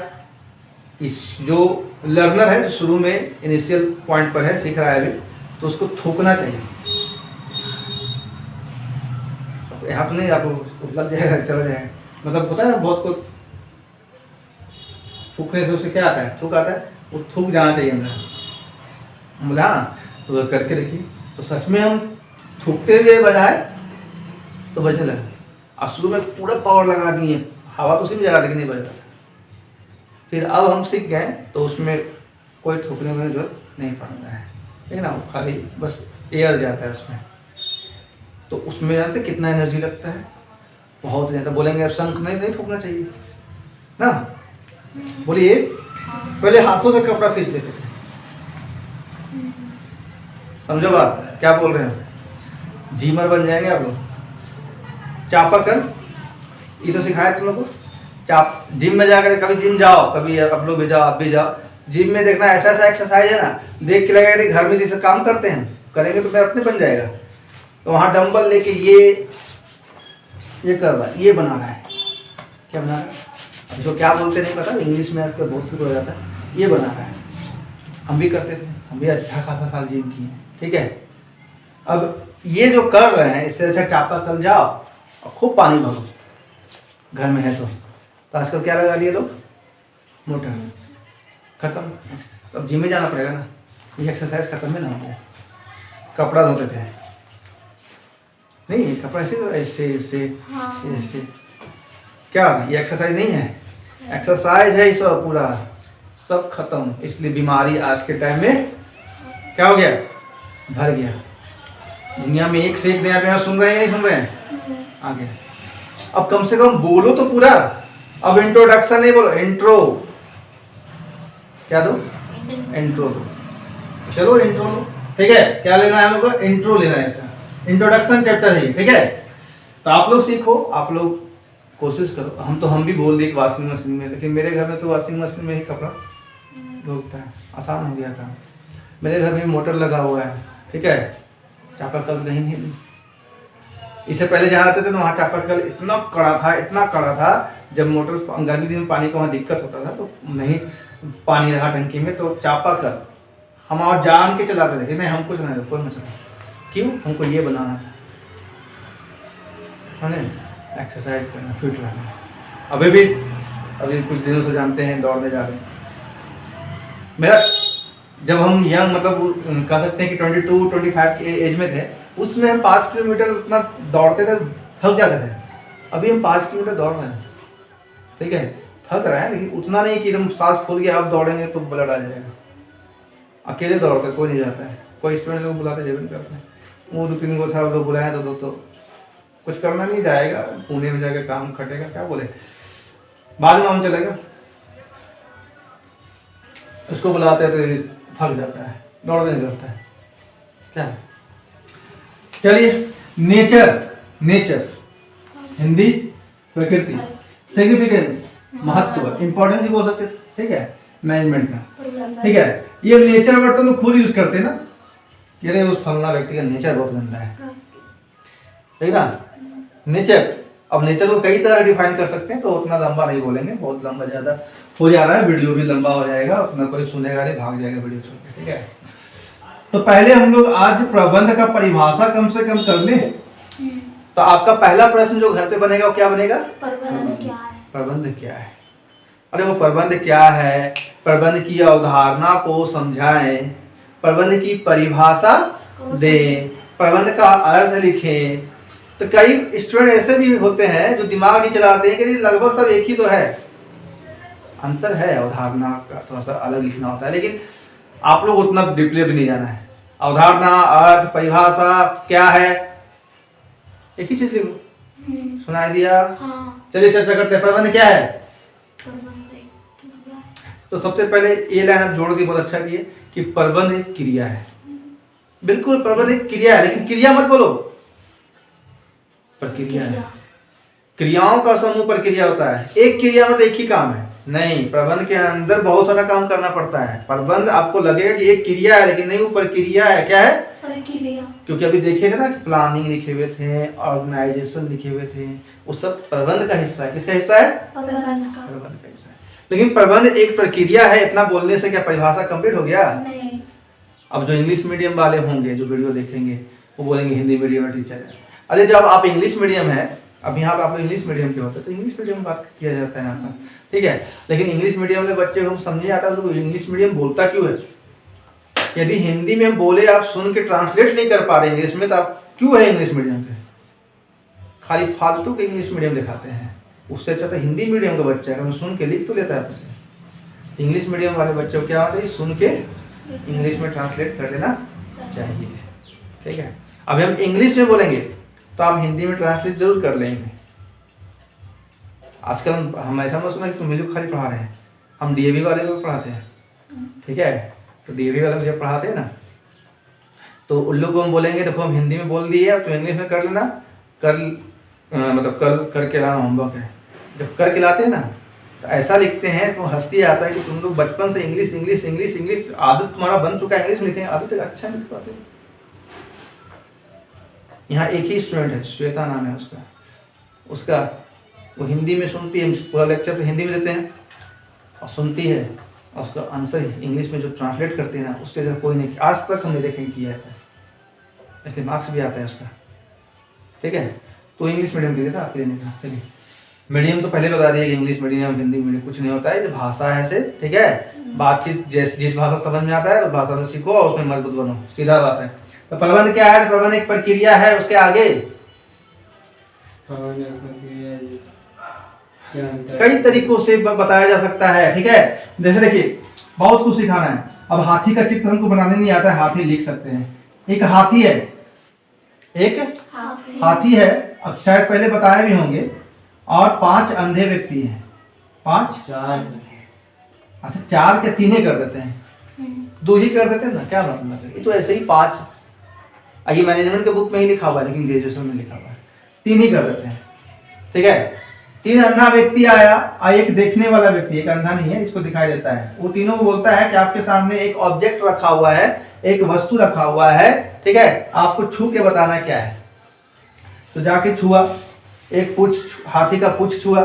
कि जो लर्नर है, शुरू में इनिशियल पॉइंट पर है, सीख रहा है अभी, तो उसको थूकना चाहिए। यहाँ तो नहीं, आपको लग जाएगा, चला जाएगा, मतलब होता है बहुत कुछ फूकने से उसे क्या आता है? थूक आता है, वो थूक जाना चाहिए अंदर। बोला हाँ, तो करके देखिए, तो सच में हम थूकते हुए बजाय तो बजने लगा। और शुरू में पूरा पावर लगा दिए, हवा तो उसी में जगह लेकिन नहीं बज रहा था। फिर अब हम सीख गए, तो उसमें कोई थूकने में जरूरत नहीं पड़ता है, ठीक है ना? खाली बस एयर जाता है उसमें, तो उसमें जानते कितना एनर्जी लगता है? बहुत ज़्यादा। बोलेंगे शंख नहीं फूकना चाहिए ना, बोलिए। पहले हाथों से कपड़ा खींच लेते थे, समझो बात क्या बोल रहे हैं? जीमर बन जाएंगे आप लोग। चापाकल ये तो सिखाया तुम लोग को। चाप जिम में जाकर कभी जिम जाओ, कभी आप लोग भी जाओ, आप भी जाओ जिम में, देखना ऐसा ऐसा एक्सरसाइज है ना, देख के लगेगा कि घर में जैसे काम करते हैं, करेंगे तो फिर अपने बन जाएगा। तो वहाँ डंबल लेके ये कर रहा है, ये बना रहा है, क्या बना रहा है, अब इसको क्या बोलते नहीं पता, इंग्लिश में आजकल बहुत कुछ हो जाता है। ये बना रहा है, हम भी करते थे, हम भी अच्छा खासा साल जिम किए, ठीक है। अब ये जो कर रहे हैं, इससे अच्छा चापाकल जाओ और खूब पानी भरो, घर में है तो आजकल क्या लगा लिए लोग, मोटर, खत्म। अब जिम में जाना पड़ेगा ना, ये एक्सरसाइज खत्म है ना हो गया। कपड़ा धोते थे, नहीं कपड़ा ऐसे ऐसे ऐसे, क्या ये एक्सरसाइज नहीं है, एक्सरसाइज है इस पूरा, सब खत्म। इसलिए बीमारी आज के टाइम में क्या हो गया, भर गया। दुनिया में एक से एक नया नया सुन रहे हैं, नहीं सुन रहे हैं, आ गया। अब कम से कम बोलो तो पूरा, अब इंट्रोडक्शन नहीं बोलो, इंट्रो क्या दो, इंट्रो दो, चलो इंट्रो लो, ठीक है। क्या लेना है हम लोग को, इंट्रो लेना है, इसका इंट्रोडक्शन चैप्टर है, ठीक है। तो आप लोग सीखो, आप लोग कोशिश करो। हम भी बोल दिए वॉशिंग मशीन में, लेकिन मेरे घर में तो वॉशिंग मशीन में ही कपड़ा धोता है, आसान हो गया था। मेरे घर में मोटर लगा हुआ है, ठीक है, चापाकल नहीं है। इससे पहले जहाँ रहते थे तो वहाँ चापाकल इतना कड़ा था, जब मोटर गर्मी दिन में पानी का वहाँ दिक्कत होता था तो नहीं पानी रहा टंकी में, तो चापाकल हम और जान के चलाते थे, नहीं हमको चलाना कोई मसला, क्यों, हमको ये बनाना था, एक्सरसाइज करना, फिट रहना। अभी कुछ दिनों से जानते हैं दौड़ने जा रहे हैं। मेरा जब हम यंग मतलब कह सकते हैं कि 22-25 के एज में थे, उसमें हम 5 किलोमीटर उतना दौड़ते थे, थक जाते थे। अभी हम 5 किलोमीटर दौड़ रहे हैं, ठीक है, थक रहा है, लेकिन उतना नहीं कि एकदम सांस फूल गया, अब दौड़ेंगे तो ब्लड आ जाएगा। अकेले दौड़ते, कोई नहीं जाता है, कोई स्टूडेंट लोग बुलाते जब नहीं करते हैं, वो 2-3 को था लोग बुलाए तो कुछ करना नहीं, जाएगा पुणे में जाकर काम खटेगा, क्या बोले, बाद में हम चलेगा, उसको बुलाते हैं तो थक जाता है, दौड़ने नहीं करता है, क्या। चलिए, नेचर हिंदी, प्रकृति, सिग्निफिकेंस महत्व, इंपॉर्टेंस भी बोल सकते, ठीक है, मैनेजमेंट का, ठीक है। ये नेचर वर्ड तो लोग खुद यूज करते हैं ना, कि अरे उस फलना व्यक्ति का नेचर बहुत गंदा है, ठीक ना, नेचर। अब नेचर को कई तरह डिफाइन कर सकते हैं, तो उतना लंबा नहीं बोलेंगे, बहुत लंबा ज़्यादा हो जा रहा है, वीडियो भी लंबा हो जाएगा, उतना कोई सुनेगा नहीं, भाग जाएगा वीडियो छोड़ के, ठीक है। तो पहले हम लोग आज प्रबंध का परिभाषा कम से कम कर लें। तो आपका पहला प्रश्न जो घर पे बनेगा वो क्या बनेगा, प्रबंध क्या है। अरे वो प्रबंध क्या है, प्रबंध की अवधारणा को समझाएं, प्रबंध की परिभाषा दें, प्रबंध का अर्थ लिखें। तो कई स्टूडेंट ऐसे भी होते हैं जो दिमाग नहीं चलाते हैं कि लगभग सब एक ही तो है, अंतर है, अवधारणा का थोड़ा सा अलग लिखना होता है, लेकिन आप लोग उतना डीपली भी नहीं जाना है। अवधारणा, अर्थ, परिभाषा क्या है, एक ही चीज लिखो, सुनाई दिया। चलिए चर्चा करते हैं, प्रबंध क्या है। तो सबसे पहले ये लाइन आप जोड़ दी, बहुत अच्छा किए, कि प्रबंध एक क्रिया है। बिल्कुल, प्रबंध एक क्रिया है, लेकिन क्रिया मत बोलो, प्रक्रिया है। क्रियाओं का समूह प्रक्रिया होता है, एक क्रिया मतलब एक ही काम है, नहीं, प्रबंध के अंदर बहुत सारा काम करना पड़ता है। प्रबंध आपको लगेगा कि एक क्रिया है, लेकिन नहीं, वो प्रक्रिया है। क्या है, प्रक्रिया। क्योंकि अभी देखिएगा ना, प्लानिंग लिखे हुए थे, ऑर्गेनाइजेशन लिखे हुए थे, वो सब प्रबंध का हिस्सा है। किसका हिस्सा है, प्रबंध का हिस्सा है। लेकिन प्रबंध एक प्रक्रिया है, इतना बोलने से क्या परिभाषा कंप्लीट हो गया, नहीं। अब जो इंग्लिश मीडियम वाले होंगे, जो वीडियो देखेंगे, वो बोलेंगे हिंदी मीडियम में टीचर है। अरे जब आप इंग्लिश मीडियम है, अब यहाँ पे आप इंग्लिश मीडियम के होते हैं तो इंग्लिश मीडियम में बात किया जाता है यहाँ पर, ठीक है। लेकिन इंग्लिश मीडियम में बच्चे को हम समझे आता है तो इंग्लिश मीडियम बोलता क्यों है। यदि हिंदी में बोले, आप सुन के ट्रांसलेट नहीं कर पा रहे इंग्लिश में, तो आप क्यों है इंग्लिश मीडियम पे, खाली फालतू के इंग्लिश मीडियम दिखाते हैं। उससे अच्छा तो हिंदी मीडियम का बच्चा है, सुन के लिख तो लेता है आपसे। इंग्लिश मीडियम वाले बच्चों को क्या होता है, सुन के इंग्लिश में ट्रांसलेट कर लेना चाहिए, ठीक है। अभी हम इंग्लिश में बोलेंगे तो आप हिंदी में ट्रांसलेट जरूर कर लेंगे। आजकल हम ऐसा मत सुना कि तुम्हें जो खाली पढ़ा रहे हैं, हम डीएवी वाले को पढ़ाते हैं, ठीक है। तो डीएवी वाले जब पढ़ाते हैं ना, तो उन लोग को हम बोलेंगे देखो हम हिंदी में बोल दिए, अब तो इंग्लिश में कर लेना, कर मतलब कल करके लाना होमवर्क है। जब करके लाते हैं ना तो ऐसा लिखते हैं तो हंसी आता है कि तुम लोग बचपन से इंग्लिश इंग्लिश इंग्लिश इंग्लिश आदत तुम्हारा बन चुका है इंग्लिश में लिखने, अभी तक अच्छा नहीं लिख पाते। यहाँ एक ही स्टूडेंट है, श्वेता नाम है उसका, उसका वो हिंदी में सुनती है, पूरा लेक्चर तो हिंदी में देते हैं और सुनती है, और उसका आंसर इंग्लिश में जो ट्रांसलेट करते हैं ना उससे ज़्यादा कोई नहीं, आज तक हमने देखें किया है, इसलिए मार्क्स भी आता है उसका। ठीक है, तो इंग्लिश मीडियम के लिए था आपके देने का। चलिए, मीडियम तो पहले बता दिया कि इंग्लिश मीडियम हिंदी मीडियम कुछ नहीं होता है, जो भाषा है से, ठीक है, बातचीत जिस भाषा समझ में आता है उस भाषा में सीखो और उसमें मजबूत बनो, सीधा बात है। तो प्रबंध क्या है? प्रबंध एक प्रक्रिया है, उसके आगे कई तरीकों से बताया जा सकता है। ठीक है, जैसे देखिए बहुत कुछ सिखाना है। अब हाथी का चित्र हमको बनाने नहीं आता है, हाथी लिख सकते हैं। एक हाथी है, एक हाथी है, अब शायद पहले बताए भी होंगे, और 5 अंधे व्यक्ति हैं। 5 अच्छा 4 क्या 3 ही कर देते हैं, 2 ही कर देते हैं ना, क्या मतलब है? ये तो ऐसे ही 5, ये मैनेजमेंट के बुक में ही लिखा हुआ है, लेकिन ग्रेजुएशन में लिखा हुआ है 3 ही कर देते हैं। ठीक है, 3 अंधा व्यक्ति आया और एक देखने वाला व्यक्ति, एक अंधा नहीं है, इसको दिखाई देता है। वो तीनों को बोलता है कि आपके सामने एक ऑब्जेक्ट रखा हुआ है, एक वस्तु रखा हुआ है, ठीक है, आपको छू के बताना क्या है। तो जाके छुआ, एक पूछ, हाथी का पूछ छुआ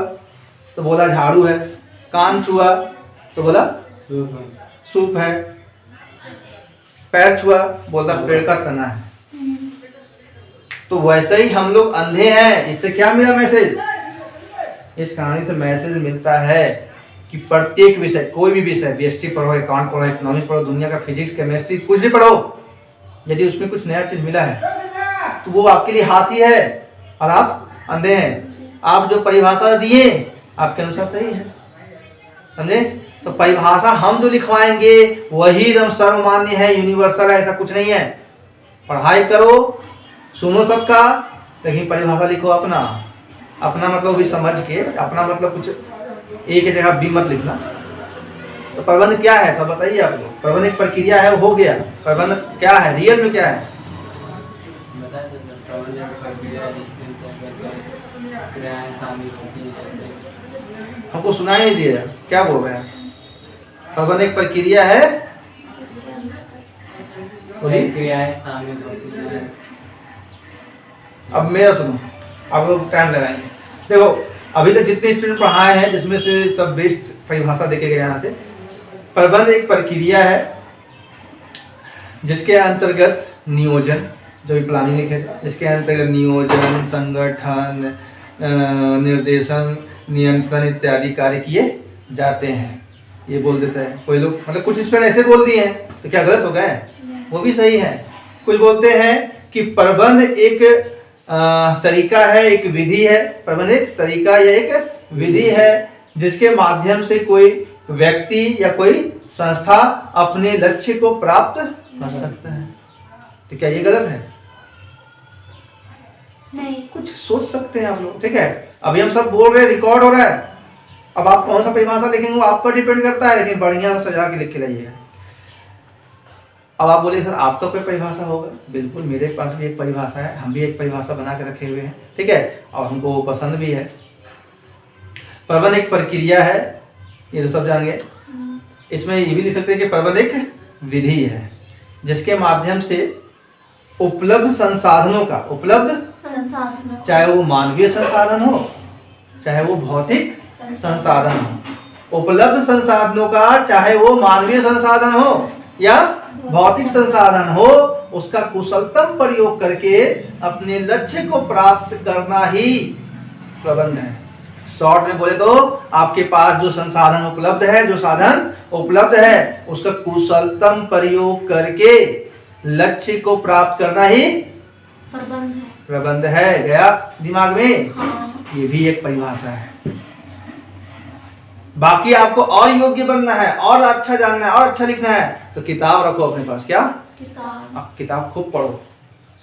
तो बोला झाड़ू है, कान छुआ तो बोला सूप है, पैर छुआ बोलता पेड़ का तना है। तो वैसे ही हम लोग अंधे हैं। इससे क्या मिला मैसेज? इस कहानी से मैसेज मिलता है कि प्रत्येक विषय, कोई भी विषय, बीएसटी पढ़ो, अकाउंट पढ़ो, इकोनॉमिक्स पढ़ो, दुनिया का फिजिक्स केमिस्ट्री कुछ भी पढ़ो, यदि उसमें कुछ नया चीज मिला है तो वो आपके लिए हाथी है और आप अंधे हैं। आप जो परिभाषा दिए आपके अनुसार सही है, समझे? तो परिभाषा हम जो लिखवाएंगे वही एकदम सर्वमान्य है, यूनिवर्सल है, ऐसा कुछ नहीं है। पढ़ाई करो, सुनो सबका, लेकिन परिभाषा लिखो अपना। अपना मतलब भी समझ के, अपना मतलब कुछ एक ही जगह भी मत लिखना। तो प्रबंध क्या है सब बताइए आप लोग। प्रबंध एक प्रक्रिया है, वो हो गया। प्रबंध क्या है, रियल में क्या है? हमको सुनाई नहीं दिया, क्या बोल रहे हैं? प्रबंध एक प्रक्रिया है, क्रियाएं शामिल होती हैं। अब मेरा सुनो, आप लोग टाइम लगाएंगे। देखो अभी तक जितने स्टूडेंट पढ़ाए हैं, जिसमें से सब बेस्ट परिभाषा देखे गए यहाँ से। प्रबंध एक प्रक्रिया है जिसके अंतर्गत नियोजन, जो भी प्लानिंग लिखे, जिसके अंतर्गत नियोजन, संगठन, निर्देशन, नियंत्रण इत्यादि कार्य किए जाते हैं। ये बोल देता है कोई लोग, मतलब कुछ स्टूडेंट ऐसे बोल दिए हैं तो क्या गलत हो गए? वो भी सही है। कुछ बोलते हैं कि प्रबंध एक तरीका है, एक विधि है। प्रबंध एक तरीका या एक विधि है जिसके माध्यम से कोई व्यक्ति या कोई संस्था अपने लक्ष्य को प्राप्त कर सकता है। तो क्या ये गलत है? नहीं। कुछ सोच सकते हैं आप लोग। ठीक है, अभी हम सब बोल रहे हैं, रिकॉर्ड हो रहा है। अब आप कौन सा परिभाषा लिखेंगे वो आप पर डिपेंड करता है, लेकिन बढ़िया सजा के लिख के लाइएगा। अब आप बोलिए सर आपका कोई परिभाषा होगा? बिल्कुल, मेरे पास भी एक परिभाषा है, हम भी एक परिभाषा बना के रखे हुए हैं। ठीक है, और हमको वो पसंद भी है। प्रबंध एक प्रक्रिया है, ये तो सब जान गए। इसमें ये भी लिख सकते हैं कि प्रबंध एक विधि है जिसके माध्यम से उपलब्ध संसाधनों का, उपलब्ध चाहे वो मानवीय संसाधन हो चाहे वो भौतिक संसाधन हो, उपलब्ध संसाधनों का चाहे वो मानवीय संसाधन हो या भौतिक संसाधन हो, उसका कुशलतम प्रयोग करके अपने लक्ष्य को प्राप्त करना ही प्रबंध है। शॉर्ट में बोले तो आपके पास जो संसाधन उपलब्ध है, जो साधन उपलब्ध है, उसका कुशलतम प्रयोग करके लक्ष्य को प्राप्त करना ही प्रबंध है। गया दिमाग में? हाँ। ये भी एक परिभाषा है। बाकी आपको और योग्य बनना है, और अच्छा जानना है, और अच्छा लिखना है, तो किताब रखो अपने पास। क्या किताब खूब पढ़ो,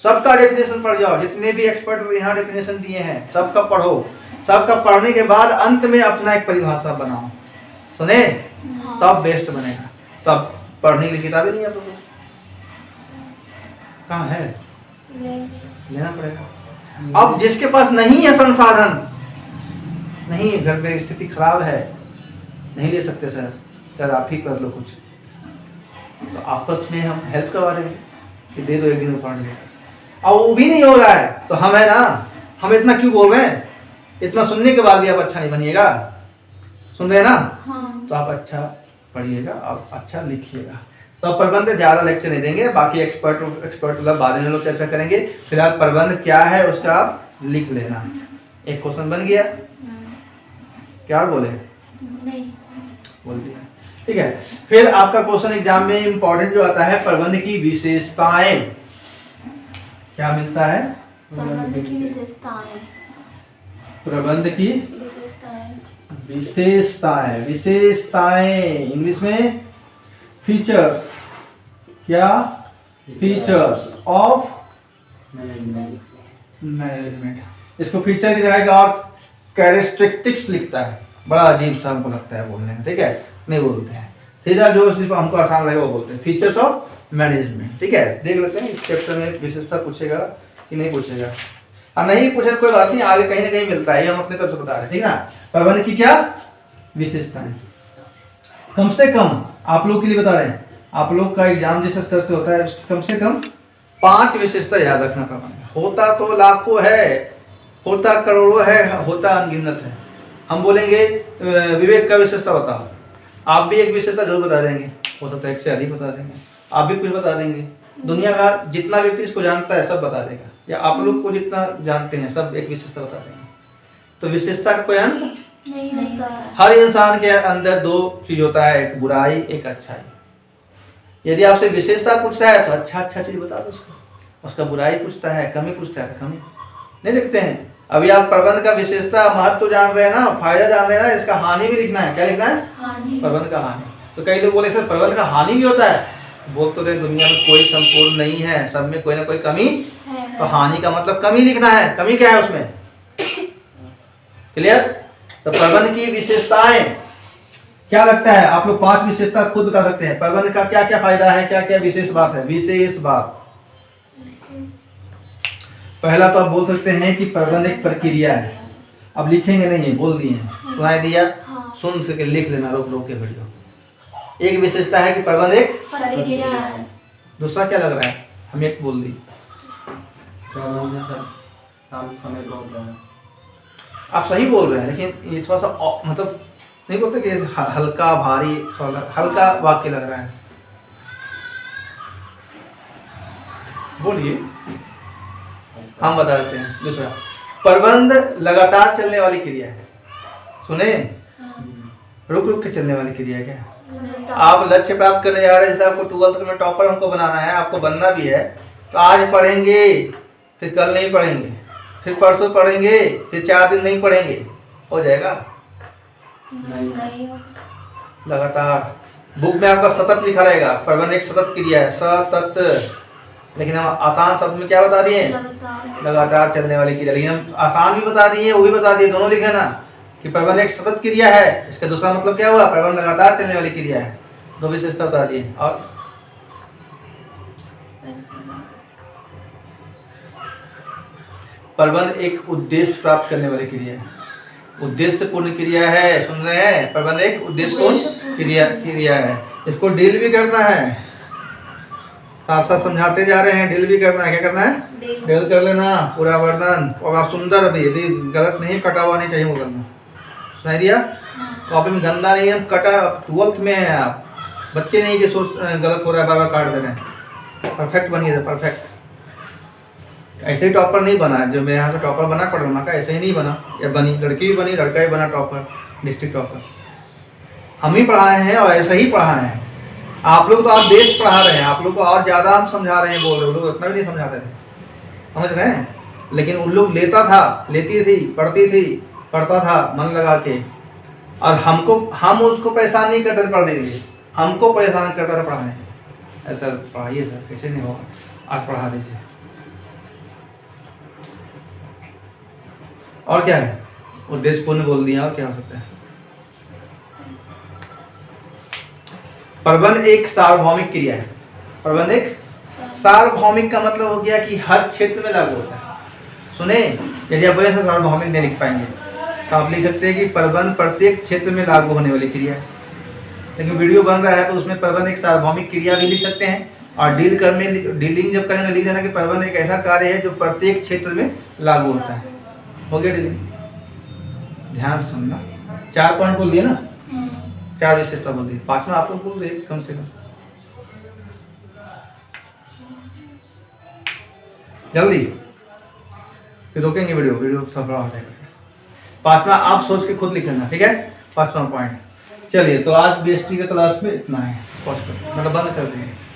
सबका डेफिनेशन पढ़ जाओ। जितने भी एक्सपर्ट यहाँ डेफिनेशन दिए हैं सबका पढ़ो। सबका पढ़ने के बाद अंत में अपना एक परिभाषा बनाओ। सुने? तब बेस्ट बनेगा। तब पढ़ने के लिए किताबें नहीं है आपको, कहाँ है? लेना पड़ेगा। अब जिसके पास नहीं है संसाधन, नहीं घर पे स्थिति खराब है, नहीं ले सकते सर, सर आप ही कर लो कुछ, तो आपस में हम हेल्प करवा रहे हैं कि दे दो एक दिन में पढ़ ले, और वो भी नहीं हो रहा है तो हम है ना, हम इतना क्यों बोल रहे हैं? इतना सुनने के बाद भी आप अच्छा नहीं बनिएगा, सुन रहे हैं ना? हाँ। तो आप अच्छा पढ़िएगा और अच्छा लिखिएगा। तो अब प्रबंध पे ज़्यादा लेक्चर नहीं देंगे, बाकी एक्सपर्ट मतलब बाद में लोग चर्चा करेंगे। फिलहाल प्रबंध क्या है उसका आप लिख लेना। एक क्वेश्चन बन गया, क्या बोले? नहीं बोल दिया, ठीक है। फिर आपका क्वेश्चन एग्जाम में इंपॉर्टेंट जो आता है, प्रबंध की विशेषताएं। क्या मिलता है? प्रबंध की विशेषताएं। प्रबंध की विशेषताएं। विशेषताएं, विशेषताएं इंग्लिश में फीचर्स। क्या? Features of management. इसको फीचर की जगह और कैरेक्टरिस्टिक्स लिखता है, बड़ा अजीब सा हमको लगता है बोलने में, ठीक है, नहीं बोलते हैं, सीधा जो सिर्फ हमको आसान लगे वो बोलते हैं, फीचर्स ऑफ मैनेजमेंट, ठीक है। देख लेते हैं इस चैप्टर में विशेषता पूछेगा कि नहीं पूछेगा। नहीं पूछे कोई बात नहीं, आगे कहीं ना कहीं मिलता है, हम अपने तरफ से बता रहे हैं, ठीक है ना। प्रबंध की क्या विशेषताएं, कम से कम आप लोग के लिए बता रहे हैं, आप लोग का एग्जाम जिस स्तर से होता है कम से कम 5 विशेषता याद रखना प्रबंध। होता तो लाखों है, होता करोड़ों है, होता अनगिनत है। हम बोलेंगे विवेक का विशेषता बताओ, आप भी एक विशेषता जरूर बता देंगे, हो सकता है एक से अधिक बता देंगे, आप भी कुछ बता देंगे। दुनिया का जितना व्यक्ति इसको जानता है सब बता देगा, या आप लोग को जितना जानते हैं सब एक विशेषता बता देंगे। तो विशेषता का कोई अंत नहीं होता है। हर इंसान के अंदर 2 चीज होता है, एक बुराई एक अच्छाई। यदि आपसे विशेषता पूछता है तो अच्छा चीज बता दो उसको, उसका बुराई पूछता है, कमी पूछता है, कमी नहीं लिखते हैं। अभी आप प्रबंध का विशेषता महत्व तो जान रहे हैं ना, फायदा जान रहे हैं ना, इसका हानि भी लिखना है। क्या लिखना है? हानि। प्रबंध का हानि। तो कई लोग बोले सर प्रबंध का हानि भी होता है, बोल तो रहे दुनिया में कोई संपूर्ण नहीं है, सब में कोई ना कोई कमी है। तो हानि का मतलब कमी लिखना है। कमी क्या है उसमें? क्लियर? तो प्रबंध की विशेषताएं क्या लगता है आप लोग? 5 विशेषता खुद बता सकते हैं। प्रबंध का क्या क्या फायदा है, क्या क्या विशेष बात है? विशेष बात पहला तो आप बोल सकते हैं कि प्रबंध एक प्रक्रिया है। अब लिखेंगे नहीं, बोल दिए, सुनाई दिया, सुन सके लिख लेना, रोक रोक के वीडियो। एक विशेषता है कि प्रबंध एक प्रक्रिया है। दूसरा क्या लग रहा है? हम एक बोल दी, प्रबंध सर काम समय बहुत है। आप सही बोल रहे हैं, लेकिन ये थोड़ा सा मतलब नहीं बोलते कि हल्का भारी, थोड़ा हल्का वाक्य लग रहा है। बोलिए, हम बता देते हैं। दूसरा, प्रबंध लगातार चलने वाली क्रिया है। सुने? रुक रुक के चलने वाली क्रिया है। क्या आप लक्ष्य प्राप्त करने जा रहे हैं? जैसे आपको 12th में टॉपर हमको बनाना है, आपको बनना भी है, तो आज पढ़ेंगे, फिर कल नहीं पढ़ेंगे, फिर परसों पढ़ेंगे, फिर 4 दिन नहीं पढ़ेंगे, हो जाएगा? नहीं। लगातार बुक में आपका सतत लिखा रहेगा। प्रबंध एक सतत क्रिया है, सतत। लेकिन हम आसान शब्द में क्या बता दिए? लगातार चलने वाली क्रिया। लेकिन हम आसान भी बता दिए, वो भी बता दिए, दोनों लिखे ना कि प्रबंध एक सतत क्रिया है। इसका दूसरा मतलब क्या हुआ? प्रबंध लगातार चलने वाली क्रिया है। 2 विशेषता बता दिए। और प्रबंध एक उद्देश्य प्राप्त करने वाली क्रिया है, उद्देश्य पूर्ण क्रिया है। सुन रहे हैं? प्रबंध एक उद्देश्य पूर्ण क्रिया है। इसको डील भी करना है, साथ साथ समझाते जा रहे हैं, डील भी करना है। क्या करना है? डील कर लेना पूरा वर्णन, और सुंदर अभी यदि गलत नहीं, कटा हुआ नहीं चाहिए वो वर्णन। सुनाई दिया? कॉपी में गंदा नहीं है, कटा। 12th में है आप, बच्चे नहीं कि सोच गलत हो रहा है, बार बार काट दे रहे हैं। परफेक्ट बनिए, परफेक्ट। ऐसे ही टॉपर नहीं बना, जो मेरे यहाँ से टॉपर बना कोरोना का, ऐसे ही नहीं बना। या बनी लड़की भी बनी, लड़का भी बना टॉपर, डिस्ट्रिक्ट टॉपर। हम ही पढ़ाए हैं और ऐसे ही पढ़ाए हैं। आप लोग तो आप बेस्ट पढ़ा रहे हैं, आप लोग को और ज़्यादा हम समझा रहे हैं, बोल रहे हैं। लोग उतना भी नहीं समझाते थे, समझ रहे हैं? लेकिन उन लोग लेता था, लेती थी, पढ़ती थी, पढ़ता था मन लगा के, और हम उसको परेशान नहीं करते थे पढ़ने के लिए, हमको परेशान करता था पढ़ाने। ऐसा पढ़ाइए सर, कैसे नहीं होगा, आज पढ़ा दीजिए। और क्या है? उद्देश्य पूर्ण बोल दिया, और क्या हो सकता है? प्रबंध एक सार्वभौमिक क्रिया है। प्रबंध एक सार्वभौमिक का मतलब हो गया कि हर क्षेत्र में लागू होता है। सुने, यदि आप बोले सार्वभौमिक नहीं लिख पाएंगे तो आप लिख सकते हैं कि प्रबंध प्रत्येक क्षेत्र में लागू होने वाली क्रिया है। लेकिन वीडियो बन रहा है तो उसमें प्रबंध एक सार्वभौमिक क्रिया भी लिख सकते हैं, और डीलिंग जब करेंगे लिख देना कि प्रबंध एक ऐसा कार्य है जो प्रत्येक क्षेत्र में लागू होता है। हो गया डीलिंग? ध्यान से सुनना। 4 पॉइंट बोल दिए ना, 4 विशेषता बोल दी, 5वां आप लोग बोल दिए कम से कम। जल्दी फिर रोकेंगे वीडियो सफल हो जाएगा। 5वां आप सोच के खुद लिख लेना, ठीक है? 5वां पॉइंट। चलिए, तो आज बीएसटी के क्लास में इतना है। मतलब बंद कर देंगे।